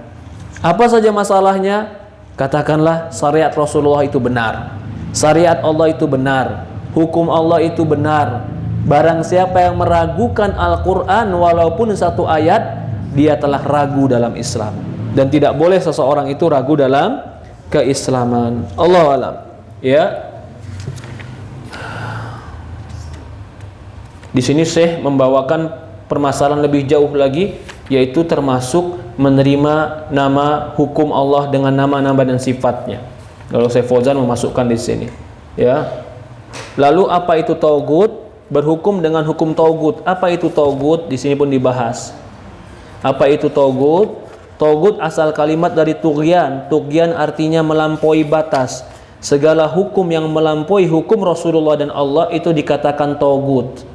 Apa saja masalahnya, katakanlah syariat Rasulullah itu benar, syariat Allah itu benar, hukum Allah itu benar. Barang siapa yang meragukan Al-Quran walaupun satu ayat, dia telah ragu dalam Islam, dan tidak boleh seseorang itu ragu dalam keislaman. Allahu a'lam. Ya. Di sini Syekh membawakan permasalahan lebih jauh lagi, yaitu termasuk menerima nama hukum Allah dengan nama-nama dan sifatnya. Kalau Syekh Fauzan memasukkan di sini. Ya. Lalu apa itu taugut? Berhukum dengan hukum taugut. Apa itu taugut? Di sini pun dibahas. Apa itu togut? Togut asal kalimat dari tughyan. Tughyan artinya melampaui batas. Segala hukum yang melampaui hukum Rasulullah dan Allah itu dikatakan togut.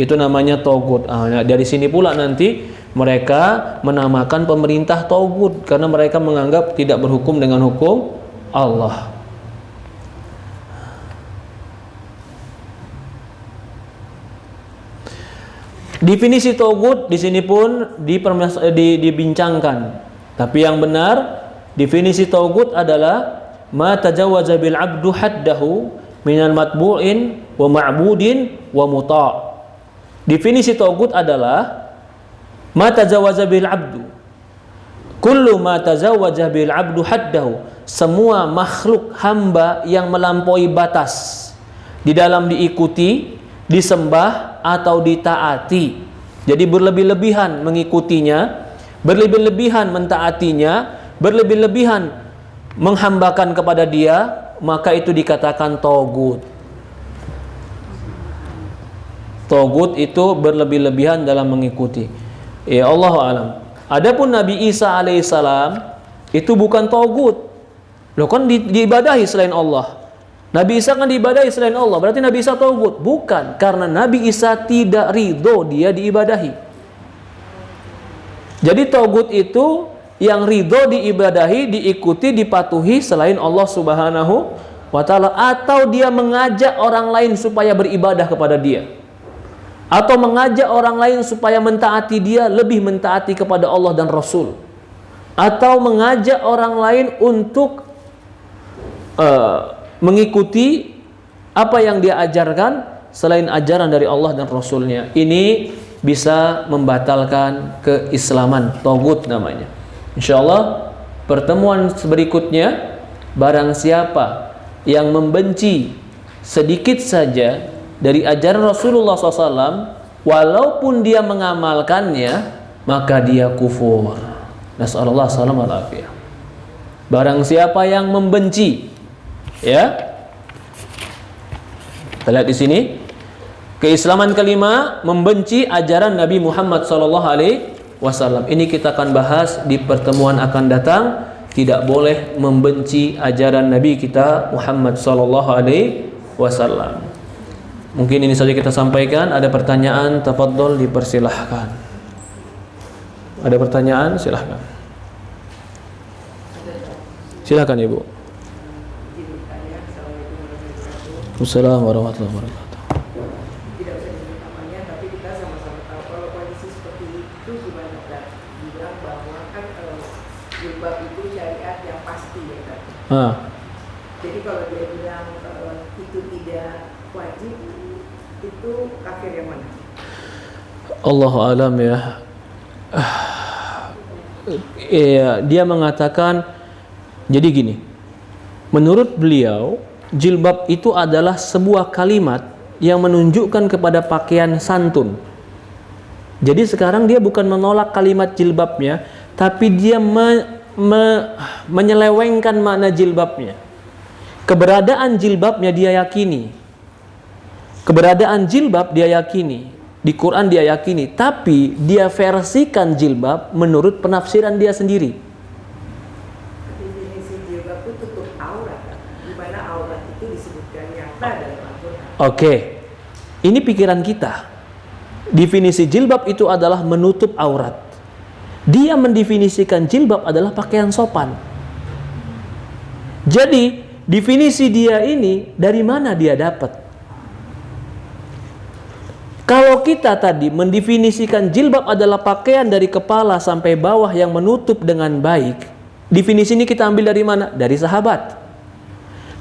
Itu namanya togut. Dari sini pula nanti mereka menamakan pemerintah togut, karena mereka menganggap tidak berhukum dengan hukum Allah. Definisi togut di sini pun dibincangkan. Tapi yang benar, definisi togut adalah ma tajawaza bil abdu haddahu minal matbu'in wa ma'budin wa muta'. Definisi togut adalah ma tajawaza bil abdu, kullu ma tazawwaja bil 'abdu haddahu, semua makhluk hamba yang melampaui batas di dalam diikuti, disembah atau ditaati. Jadi berlebih-lebihan mengikutinya, berlebih-lebihan mentaatinya, berlebih-lebihan menghambakan kepada dia, maka itu dikatakan togut. Togut itu berlebih-lebihan dalam mengikuti. Ya Allah alam. Adapun Nabi Isa alaihissalam itu bukan togut. Loh kan diibadahi selain Allah. Nabi Isa kan diibadahi selain Allah, berarti Nabi Isa togut? Bukan, karena Nabi Isa tidak ridho dia diibadahi. Jadi togut itu yang ridho diibadahi, diikuti, dipatuhi selain Allah Subhanahu wa ta'ala, atau dia mengajak orang lain supaya beribadah kepada dia, atau mengajak orang lain supaya mentaati dia, lebih mentaati kepada Allah dan Rasul, atau mengajak orang lain untuk mengikuti apa yang dia ajarkan selain ajaran dari Allah dan Rasulnya. Ini bisa membatalkan keislaman, togut namanya. InsyaAllah pertemuan berikutnya, barang siapa yang membenci sedikit saja dari ajaran Rasulullah SAW, walaupun dia mengamalkannya, maka dia kufur. Nasallallahu salam al-afiyah. Barang siapa yang membenci, ya, kita lihat di sini, keislaman kelima, membenci ajaran Nabi Muhammad SAW. Ini kita akan bahas di pertemuan akan datang. Tidak boleh membenci ajaran Nabi kita Muhammad SAW. Mungkin ini saja kita sampaikan. Ada pertanyaan, tafadhol, dipersilahkan. Ada pertanyaan, silahkan. Silahkan Ibu. Assalamualaikum warahmatullahi wabarakatuh. Tidak usah disebut namanya, tapi kita sama-sama tahu kalau kondisi seperti itu gimana Ustaz? Dibilang bahwa kan jilbab itu syariat yang pasti ya kan. Jadi kalau dia bilang itu tidak wajib, itu kafir yang mana? Allahu alam ya. Dia mengatakan, jadi gini, menurut beliau jilbab itu adalah sebuah kalimat yang menunjukkan kepada pakaian santun. Jadi sekarang dia bukan menolak kalimat jilbabnya, tapi dia menyelewengkan makna jilbabnya. Keberadaan jilbabnya dia yakini. Keberadaan jilbab dia yakini. Di Quran dia yakini, tapi dia versikan jilbab menurut penafsiran dia sendiri. Definisi jilbab itu tutup aurat, di mana aurat itu disebutkan nyata dalam Al-Quran. Oke, ini pikiran kita. Definisi jilbab itu adalah menutup aurat. Dia mendefinisikan jilbab adalah pakaian sopan. Jadi definisi dia ini dari mana dia dapat? Kalau kita tadi mendefinisikan jilbab adalah pakaian dari kepala sampai bawah yang menutup dengan baik, definisi ini kita ambil dari mana? Dari sahabat.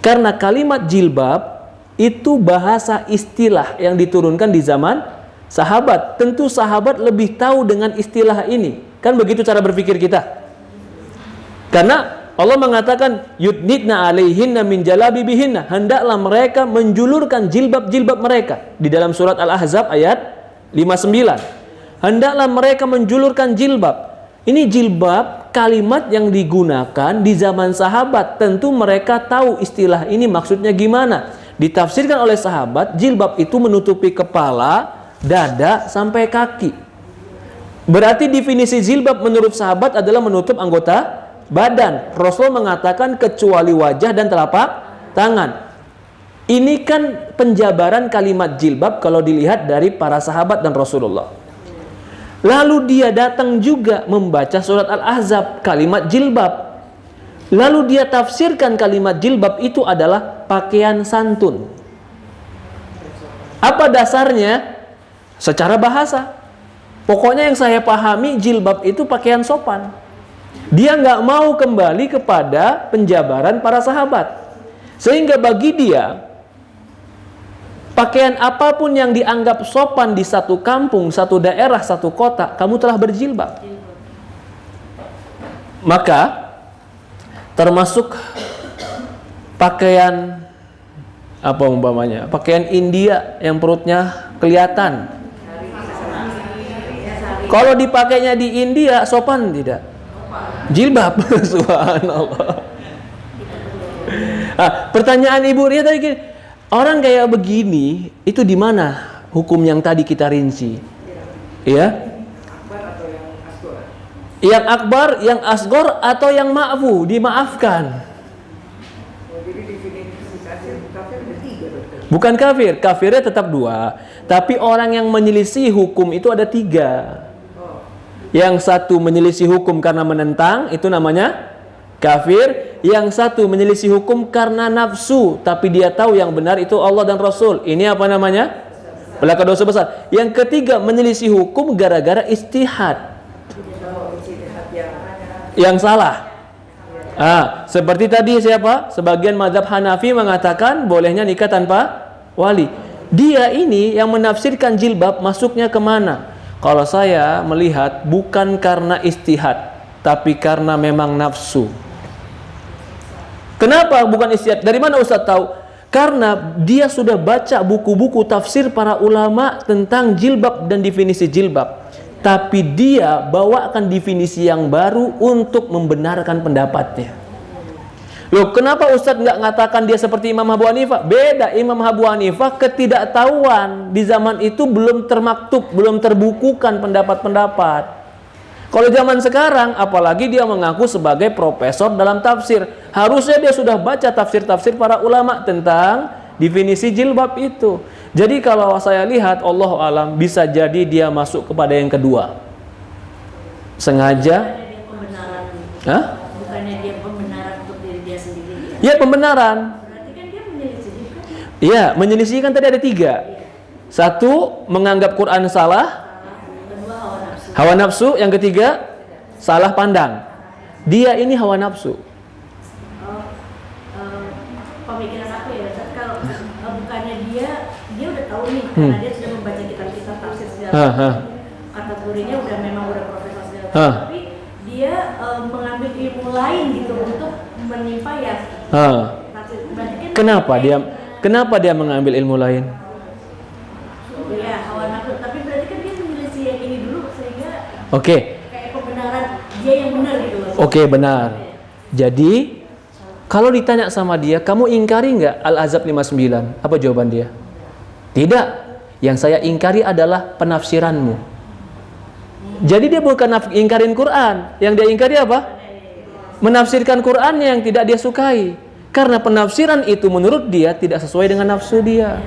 Karena kalimat jilbab itu bahasa istilah yang diturunkan di zaman sahabat. Tentu sahabat lebih tahu dengan istilah ini. Kan begitu cara berpikir kita. Karena Allah mengatakan yudnidna alaihinna min jalabibihinna, hendaklah mereka menjulurkan jilbab-jilbab mereka. Di dalam surat Al-Ahzab ayat 59. Hendaklah mereka menjulurkan jilbab. Ini jilbab kalimat yang digunakan di zaman sahabat. Tentu mereka tahu istilah ini maksudnya gimana. Ditafsirkan oleh sahabat, jilbab itu menutupi kepala, dada sampai kaki. Berarti definisi jilbab menurut sahabat adalah menutup anggota badan. Rasul mengatakan kecuali wajah dan telapak tangan. Ini kan penjabaran kalimat jilbab kalau dilihat dari para sahabat dan Rasulullah. Lalu dia datang juga membaca surat Al-Ahzab, kalimat jilbab. Lalu dia tafsirkan kalimat jilbab itu adalah pakaian santun. Apa dasarnya? Secara bahasa. Pokoknya yang saya pahami jilbab itu pakaian sopan. Dia nggak mau kembali kepada penjabaran para sahabat. Sehingga bagi dia, pakaian apapun yang dianggap sopan di satu kampung, satu daerah, satu kota, kamu telah berjilbab. Maka termasuk pakaian apa umpamanya, pakaian India yang perutnya kelihatan. Kalau dipakainya di India sopan tidak? Jilbab. Subhanallah. Pertanyaan Ibu Ria tadi, orang kayak begini itu di mana hukum yang tadi kita rinci? Ya? Yang akbar, yang asgor, atau yang ma'fu, dimaafkan. Bukan kafir, kafirnya tetap 2. Tapi orang yang menyelisih hukum itu ada 3. Yang satu menyelisih hukum karena menentang, itu namanya kafir. Yang satu menyelisih hukum karena nafsu, tapi dia tahu yang benar itu Allah dan Rasul. Ini apa namanya? Pelaku dosa besar. Yang ketiga menyelisih hukum gara-gara istihad yang salah. Seperti tadi siapa? Sebagian mazhab Hanafi mengatakan bolehnya nikah tanpa wali. Dia ini yang menafsirkan jilbab masuknya kemana? Kalau saya melihat bukan karena istihad, tapi karena memang nafsu. Kenapa bukan istihad? Dari mana Ustaz tahu? Karena dia sudah baca buku-buku tafsir para ulama tentang jilbab dan definisi jilbab. Tapi dia bawakan definisi yang baru untuk membenarkan pendapatnya. Loh, kenapa Ustadz nggak ngatakan dia seperti Imam Abu Hanifah? Beda, Imam Abu Hanifah ketidaktahuan. Di zaman itu belum termaktub, belum terbukukan pendapat-pendapat. Kalau zaman sekarang, apalagi dia mengaku sebagai profesor dalam tafsir. Harusnya dia sudah baca tafsir-tafsir para ulama tentang definisi jilbab itu. Jadi kalau saya lihat, Allahu alam, bisa jadi dia masuk kepada yang kedua. Sengaja. Bukannya dia pembenaran untuk diri dia sendiri. Ya, pembenaran. Berarti kan dia menyelisihkan. Iya, menyelisihkan tadi ada 3. Satu, menganggap Quran salah. Kedua, Hawa nafsu. Yang ketiga, salah pandang. Dia ini hawa nafsu. Pemikiran aku ya, kalau bukannya dia udah tahu nih, karena dia sudah membaca kitab-kitab tafsir segala kategorinya memang udah profesor segala tapi dia mengambil ilmu lain gitu untuk menimpa ya tafsir. Berarti kan Kenapa dia mengambil ilmu lain? Ya, hawa nafsu, tapi berarti kan dia menyelisih yang ini dulu sehingga kayak pembenaran dia yang benar gitu. Benar. Jadi kalau ditanya sama dia, kamu ingkari nggak Al-Ahzab 59? Apa jawaban dia? Tidak. Yang saya ingkari adalah penafsiranmu. Jadi dia bukan ingkarin Quran. Yang dia ingkari apa? Menafsirkan Qurannya yang tidak dia sukai. Karena penafsiran itu menurut dia tidak sesuai dengan nafsu dia.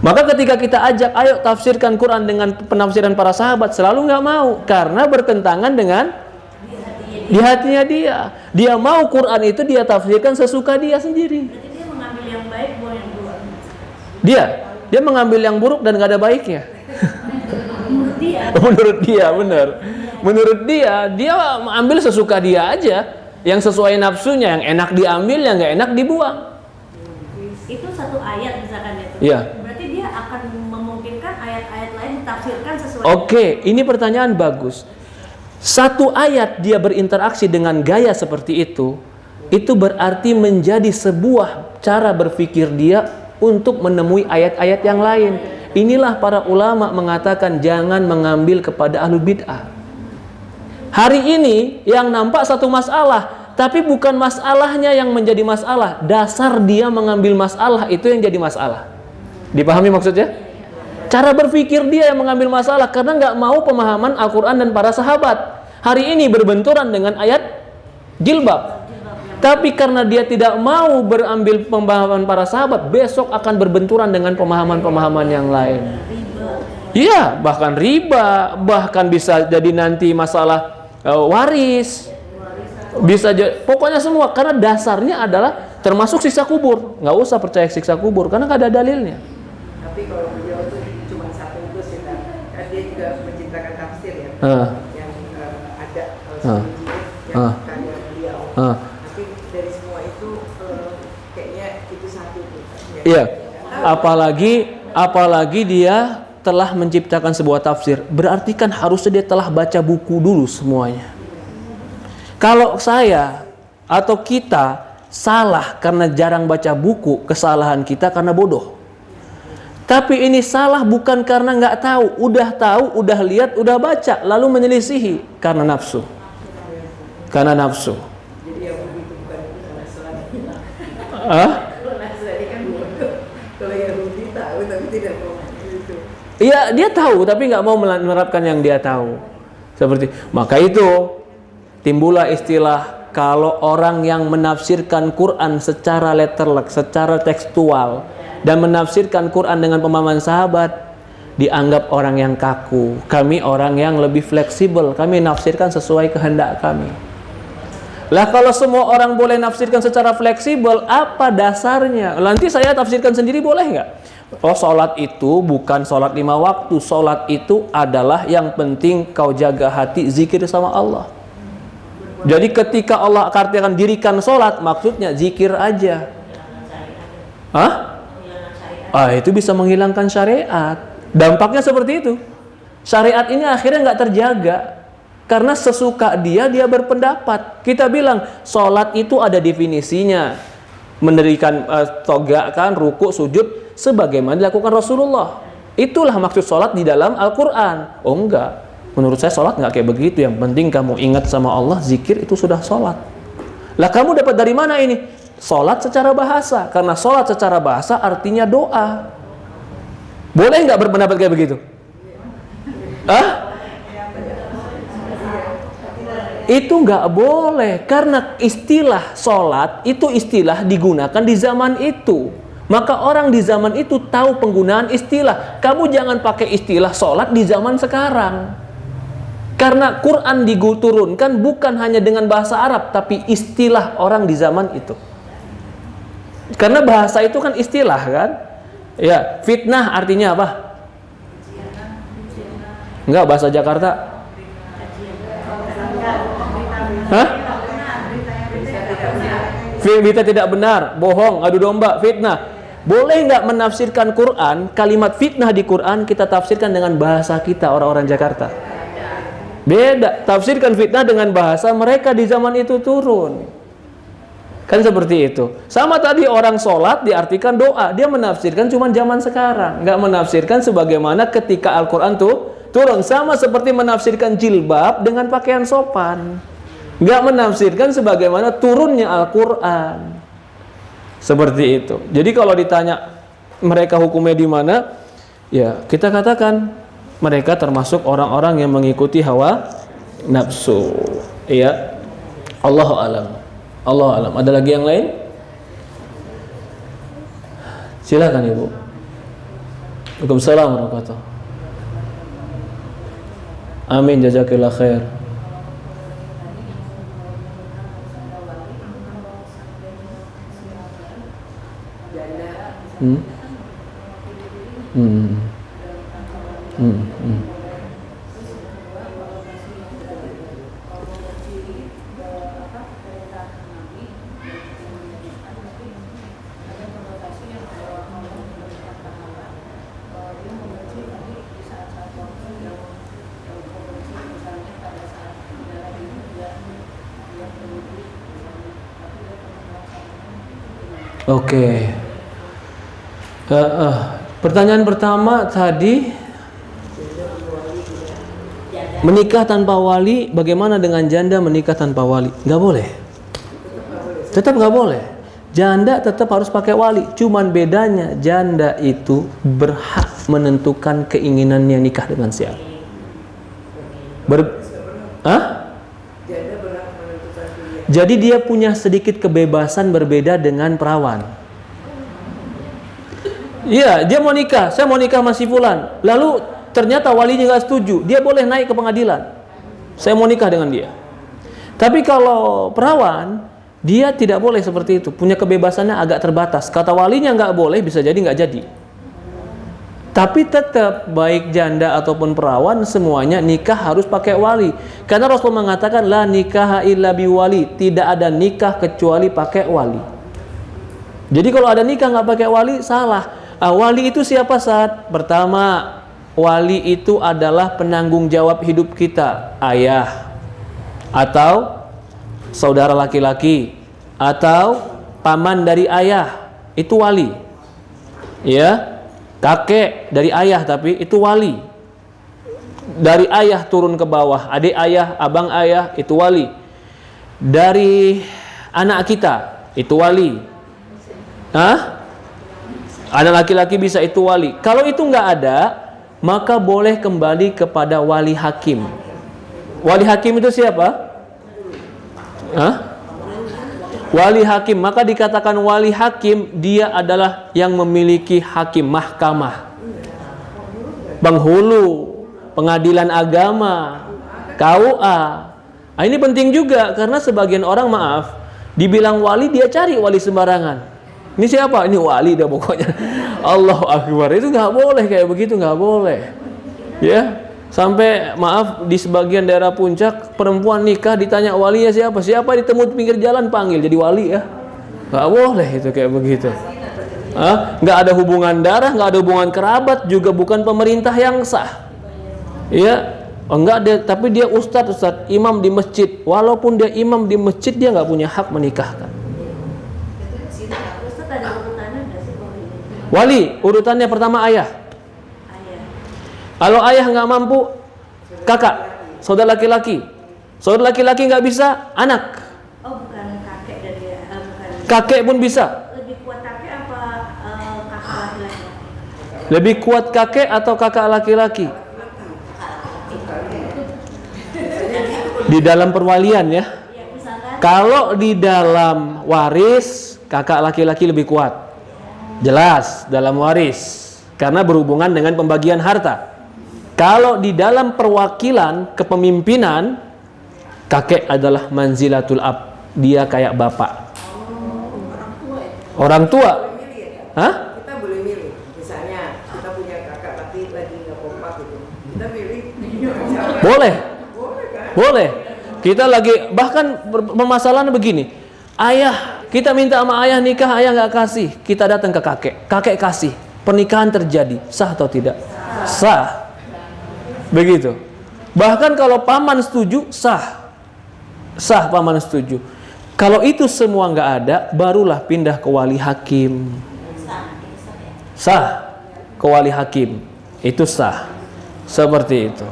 Maka ketika kita ajak, ayo tafsirkan Quran dengan penafsiran para sahabat, selalu nggak mau. Karena bertentangan dengan di hatinya dia. Dia mau Quran itu dia tafsirkan sesuka dia sendiri. Berarti dia mengambil yang baik bukan yang buruk. Dia mengambil yang buruk dan nggak ada baiknya. Menurut dia benar. Menurut dia ambil sesuka dia aja, yang sesuai nafsunya, yang enak diambil, yang nggak enak dibuang. Itu satu ayat misalkan itu. Iya. Berarti dia akan memungkinkan ayat-ayat lain ditafsirkan sesuai. Ini pertanyaan bagus. Satu ayat dia berinteraksi dengan gaya seperti itu berarti menjadi sebuah cara berpikir dia untuk menemui ayat-ayat yang lain. Inilah para ulama mengatakan jangan mengambil kepada ahlul bid'ah. Hari ini yang nampak satu masalah, tapi bukan masalahnya yang menjadi masalah. Dasar dia mengambil masalah itu yang jadi masalah. Dipahami maksudnya? Cara berpikir dia yang mengambil masalah karena nggak mau pemahaman Al-Quran dan para sahabat. Hari ini berbenturan dengan ayat jilbab. Tapi karena dia tidak mau berambil pemahaman para sahabat, besok akan berbenturan dengan pemahaman-pemahaman yang lain. Iya, bahkan riba, bahkan bisa jadi nanti masalah waris. Bisa pokoknya semua karena dasarnya adalah termasuk siksa kubur. Nggak usah percaya siksa kubur karena nggak ada dalilnya. Tapi kalau beliau itu cuma satu itu sih, kan dia juga menciptakan tafsir ya, yang ada yang karya beliau. Tapi dari semua itu kayaknya itu satu. Iya. Apalagi dia telah menciptakan sebuah tafsir, berarti kan harusnya dia telah baca buku dulu semuanya. Kalau saya atau kita salah karena jarang baca buku, kesalahan kita karena bodoh. Tapi ini salah bukan karena nggak tahu, udah lihat, udah baca, lalu menyelisihi karena nafsu. Karena nafsu. Jadi yang begitu bukan Nasrani. Nasrani kan kalau Yahudi tahu tapi tidak mau itu. Iya, dia tahu tapi nggak mau menerapkan yang dia tahu. Seperti maka itu timbullah istilah kalau orang yang menafsirkan Quran secara letterlek, secara tekstual dan menafsirkan Quran dengan pemahaman sahabat dianggap orang yang kaku. Kami orang yang lebih fleksibel, kami nafsirkan sesuai kehendak kami. Lah kalau semua orang boleh nafsirkan secara fleksibel, apa dasarnya? Nanti saya tafsirkan sendiri boleh nggak? Oh, sholat itu bukan sholat 5 waktu. Sholat itu adalah yang penting kau jaga hati, zikir sama Allah. Jadi ketika Allah katakan dirikan sholat, maksudnya zikir aja. Itu bisa menghilangkan syariat. Dampaknya seperti itu. Syariat ini akhirnya nggak terjaga. Karena sesuka dia berpendapat. Kita bilang, sholat itu ada definisinya. Mendirikan, tegakkan, ruku, sujud, sebagaimana dilakukan Rasulullah. Itulah maksud sholat di dalam Al-Quran. Oh enggak. Menurut saya sholat nggak kayak begitu. Yang penting kamu ingat sama Allah, zikir itu sudah sholat. Lah kamu dapat dari mana ini? Sholat secara bahasa. Karena sholat secara bahasa artinya doa. Boleh nggak berpendapat kayak begitu? Itu nggak boleh. Karena istilah sholat itu istilah digunakan di zaman itu. Maka orang di zaman itu tahu penggunaan istilah. Kamu jangan pakai istilah sholat di zaman sekarang. Karena Quran diturunkan bukan hanya dengan bahasa Arab, tapi istilah orang di zaman itu. Karena bahasa itu kan istilah kan? Ya, fitnah artinya apa? Enggak, bahasa Jakarta. Berita tidak benar, bohong, adu domba, fitnah. Boleh nggak menafsirkan Quran, kalimat fitnah di Quran kita tafsirkan dengan bahasa kita orang-orang Jakarta? Beda, tafsirkan fitnah dengan bahasa mereka di zaman itu turun. Kan seperti itu. Sama tadi orang sholat diartikan doa, dia menafsirkan cuma zaman sekarang, nggak menafsirkan sebagaimana ketika Al-Quran tuh turun. Sama seperti menafsirkan jilbab dengan pakaian sopan, nggak menafsirkan sebagaimana turunnya Al-Quran. Seperti itu. Jadi kalau ditanya mereka hukumnya di mana, ya kita katakan mereka termasuk orang-orang yang mengikuti hawa nafsu. Iya. Allahu a'lam. Allahu a'lam. Ada lagi yang lain? Silakan Ibu. Waalaikumsalam warahmatullahi wabarakatuh. Amin, jazakillah khair. Oke. Pertanyaan pertama tadi, menikah tanpa wali, bagaimana dengan janda menikah tanpa wali? Nggak boleh. Tetap nggak boleh. Janda tetap harus pakai wali. Cuman bedanya janda itu berhak menentukan keinginannya nikah dengan siapa. Jadi dia punya sedikit kebebasan berbeda dengan perawan. Iya, dia mau nikah, saya mau nikah sama si fulan. Lalu ternyata walinya nggak setuju, dia boleh naik ke pengadilan. Saya mau nikah dengan dia. Tapi kalau perawan, dia tidak boleh seperti itu. Punya kebebasannya agak terbatas. Kata walinya nggak boleh, bisa jadi nggak jadi. Tapi tetap baik janda ataupun perawan semuanya nikah harus pakai wali. Karena Rasul mengatakan la nikaha illa biwali, tidak ada nikah kecuali pakai wali. Jadi kalau ada nikah nggak pakai wali salah. Wali itu siapa saat? Pertama, wali itu adalah penanggung jawab hidup kita, ayah atau saudara laki-laki atau paman dari ayah, itu wali. Ya, kakek dari ayah tapi itu wali. Dari ayah turun ke bawah, adik ayah, abang ayah, itu wali. Dari anak kita, itu wali. Anak laki-laki bisa itu wali. Kalau itu nggak ada, maka boleh kembali kepada wali hakim. Wali hakim itu siapa? Wali hakim. Maka dikatakan wali hakim, dia adalah yang memiliki hakim, mahkamah, penghulu, pengadilan agama, KUA. Nah, ini penting juga karena sebagian orang, maaf, dibilang wali dia cari wali sembarangan. Ini siapa? Ini wali dah pokoknya. Allahu Akbar. Itu nggak boleh kayak begitu, nggak boleh. Ya, sampai maaf di sebagian daerah Puncak perempuan nikah ditanya walinya siapa? Siapa ditemu di pinggir jalan panggil jadi wali ya? Nggak boleh itu kayak begitu. Nggak ada hubungan darah, nggak ada hubungan kerabat, juga bukan pemerintah yang sah. Ya, enggak dia, tapi dia ustadz, imam di masjid. Walaupun dia imam di masjid, dia nggak punya hak menikahkan. Wali urutannya pertama ayah. Kalau ayah nggak mampu, kakak, saudara laki-laki. Saudara laki-laki nggak bisa, anak. Oh, bukan kakek dari bukan. Kakek pun bisa. Lebih kuat kakek apa kakak laki-laki? Lebih kuat kakek atau kakak laki-laki? Di dalam perwalian ya. Kalau di dalam waris, kakak laki-laki lebih kuat. Jelas dalam waris karena berhubungan dengan pembagian harta. Kalau di dalam perwakilan kepemimpinan, kakek adalah manzilatul ab, dia kayak bapak. Orang tua. Hah? Kita boleh milih. Misalnya kita punya kakak tapi lagi nggak kompak gitu. Kita milih. Boleh. Boleh. Kita lagi, bahkan permasalahan begini. Ayah, kita minta sama ayah nikah, ayah nggak kasih. Kita datang ke kakek, kakek kasih. Pernikahan terjadi, sah atau tidak? Sah. Begitu. Bahkan kalau paman setuju, sah. Sah paman setuju. Kalau itu semua nggak ada, barulah pindah ke wali hakim. Sah. Ke wali hakim. Itu sah. Seperti itu.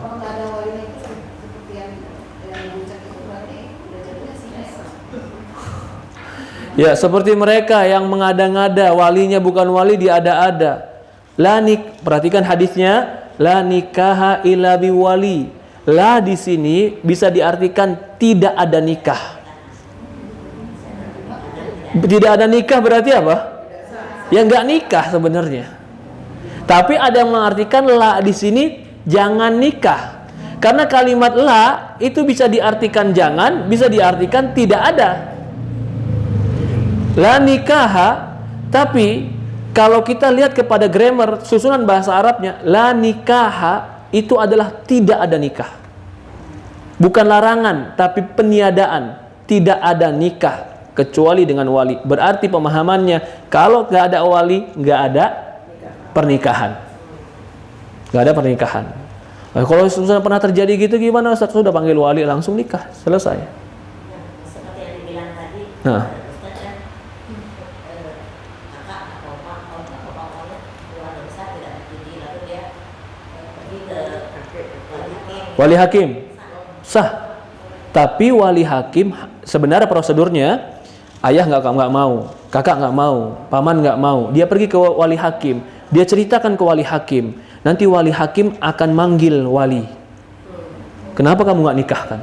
Ya, seperti mereka yang mengada-ngada walinya bukan wali, diada-ada. Perhatikan hadisnya, la nikaha illa biwali. La di sini bisa diartikan tidak ada nikah. Tidak ada nikah berarti apa? Ya nggak nikah sebenarnya. Tapi ada yang mengartikan la di sini jangan nikah. Karena kalimat la itu bisa diartikan jangan, bisa diartikan tidak ada. La nikaha, tapi kalau kita lihat kepada grammar susunan bahasa Arabnya, la nikaha itu adalah tidak ada nikah. Bukan larangan, tapi peniadaan. Tidak ada nikah kecuali dengan wali. Berarti pemahamannya, kalau nggak ada wali, nggak ada pernikahan. Nggak ada pernikahan. Nah, kalau sudah pernah terjadi gitu gimana? Sudah panggil wali langsung nikah, selesai. Seperti yang dibilang tadi. Nah. Wali hakim sah, tapi wali hakim sebenarnya prosedurnya ayah nggak mau, kakak nggak mau, paman nggak mau, dia pergi ke wali hakim, dia ceritakan ke wali hakim, nanti wali hakim akan manggil wali. Kenapa kamu nggak nikahkan?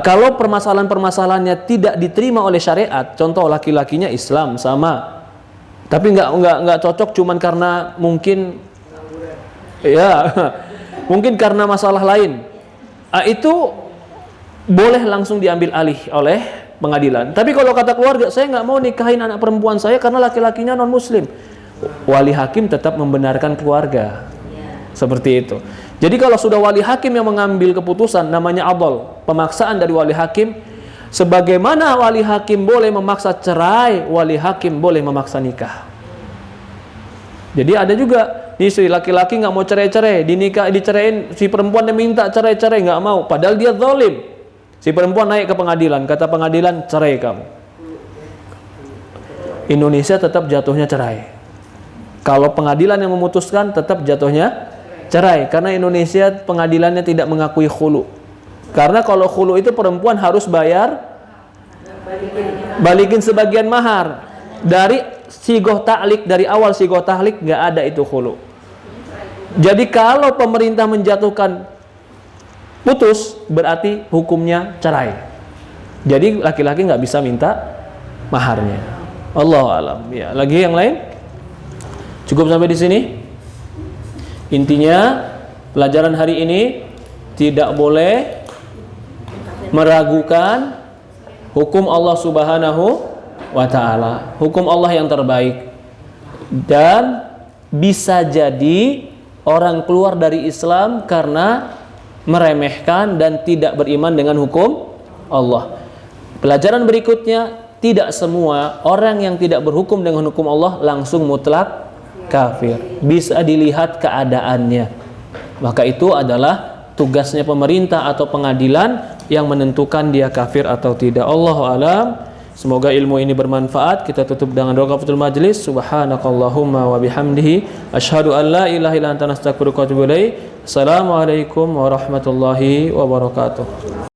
Kalau permasalahan-permasalahannya tidak diterima oleh syariat, contoh laki-lakinya Islam sama, tapi nggak cocok cuman karena mungkin ya mungkin karena masalah lain, itu boleh langsung diambil alih oleh pengadilan. Tapi kalau kata keluarga, saya nggak mau nikahin anak perempuan saya karena laki-lakinya non muslim, wali hakim tetap membenarkan keluarga. Seperti itu. Jadi kalau sudah wali hakim yang mengambil keputusan, namanya adol, pemaksaan dari wali hakim. Sebagaimana wali hakim boleh memaksa cerai, wali hakim boleh memaksa nikah. Jadi ada juga istri laki-laki nggak mau cerai-cerai, diceraiin, si perempuan yang minta cerai-cerai nggak mau, padahal dia zalim. Si perempuan naik ke pengadilan, kata pengadilan, cerai kamu. Indonesia tetap jatuhnya cerai. Kalau pengadilan yang memutuskan, tetap jatuhnya cerai. Karena Indonesia pengadilannya tidak mengakui khulu. Karena kalau khulu itu perempuan harus bayar, balikin sebagian mahar. Dari sigoh ta'lik, dari awal sigoh ta'lik nggak ada itu khulu. Jadi kalau pemerintah menjatuhkan putus, berarti hukumnya cerai. Jadi laki-laki nggak bisa minta maharnya. Allahu a'lam. Ya, lagi yang lain? Cukup sampai di sini. Intinya pelajaran hari ini tidak boleh meragukan hukum Allah Subhanahu wa ta'ala, hukum Allah yang terbaik. Dan bisa jadi orang keluar dari Islam karena meremehkan dan tidak beriman dengan hukum Allah. Pelajaran berikutnya, tidak semua orang yang tidak berhukum dengan hukum Allah langsung mutlak kafir. Bisa dilihat keadaannya. Maka itu adalah tugasnya pemerintah atau pengadilan yang menentukan dia kafir atau tidak. Allahu a'lam. Semoga ilmu ini bermanfaat. Kita tutup dengan doa kafatul majlis. Subhanakallahumma wa bihamdihi asyhadu an la ilaha illa anta astaghfiruka wa atubu ilaik. Assalamualaikum warahmatullahi wabarakatuh.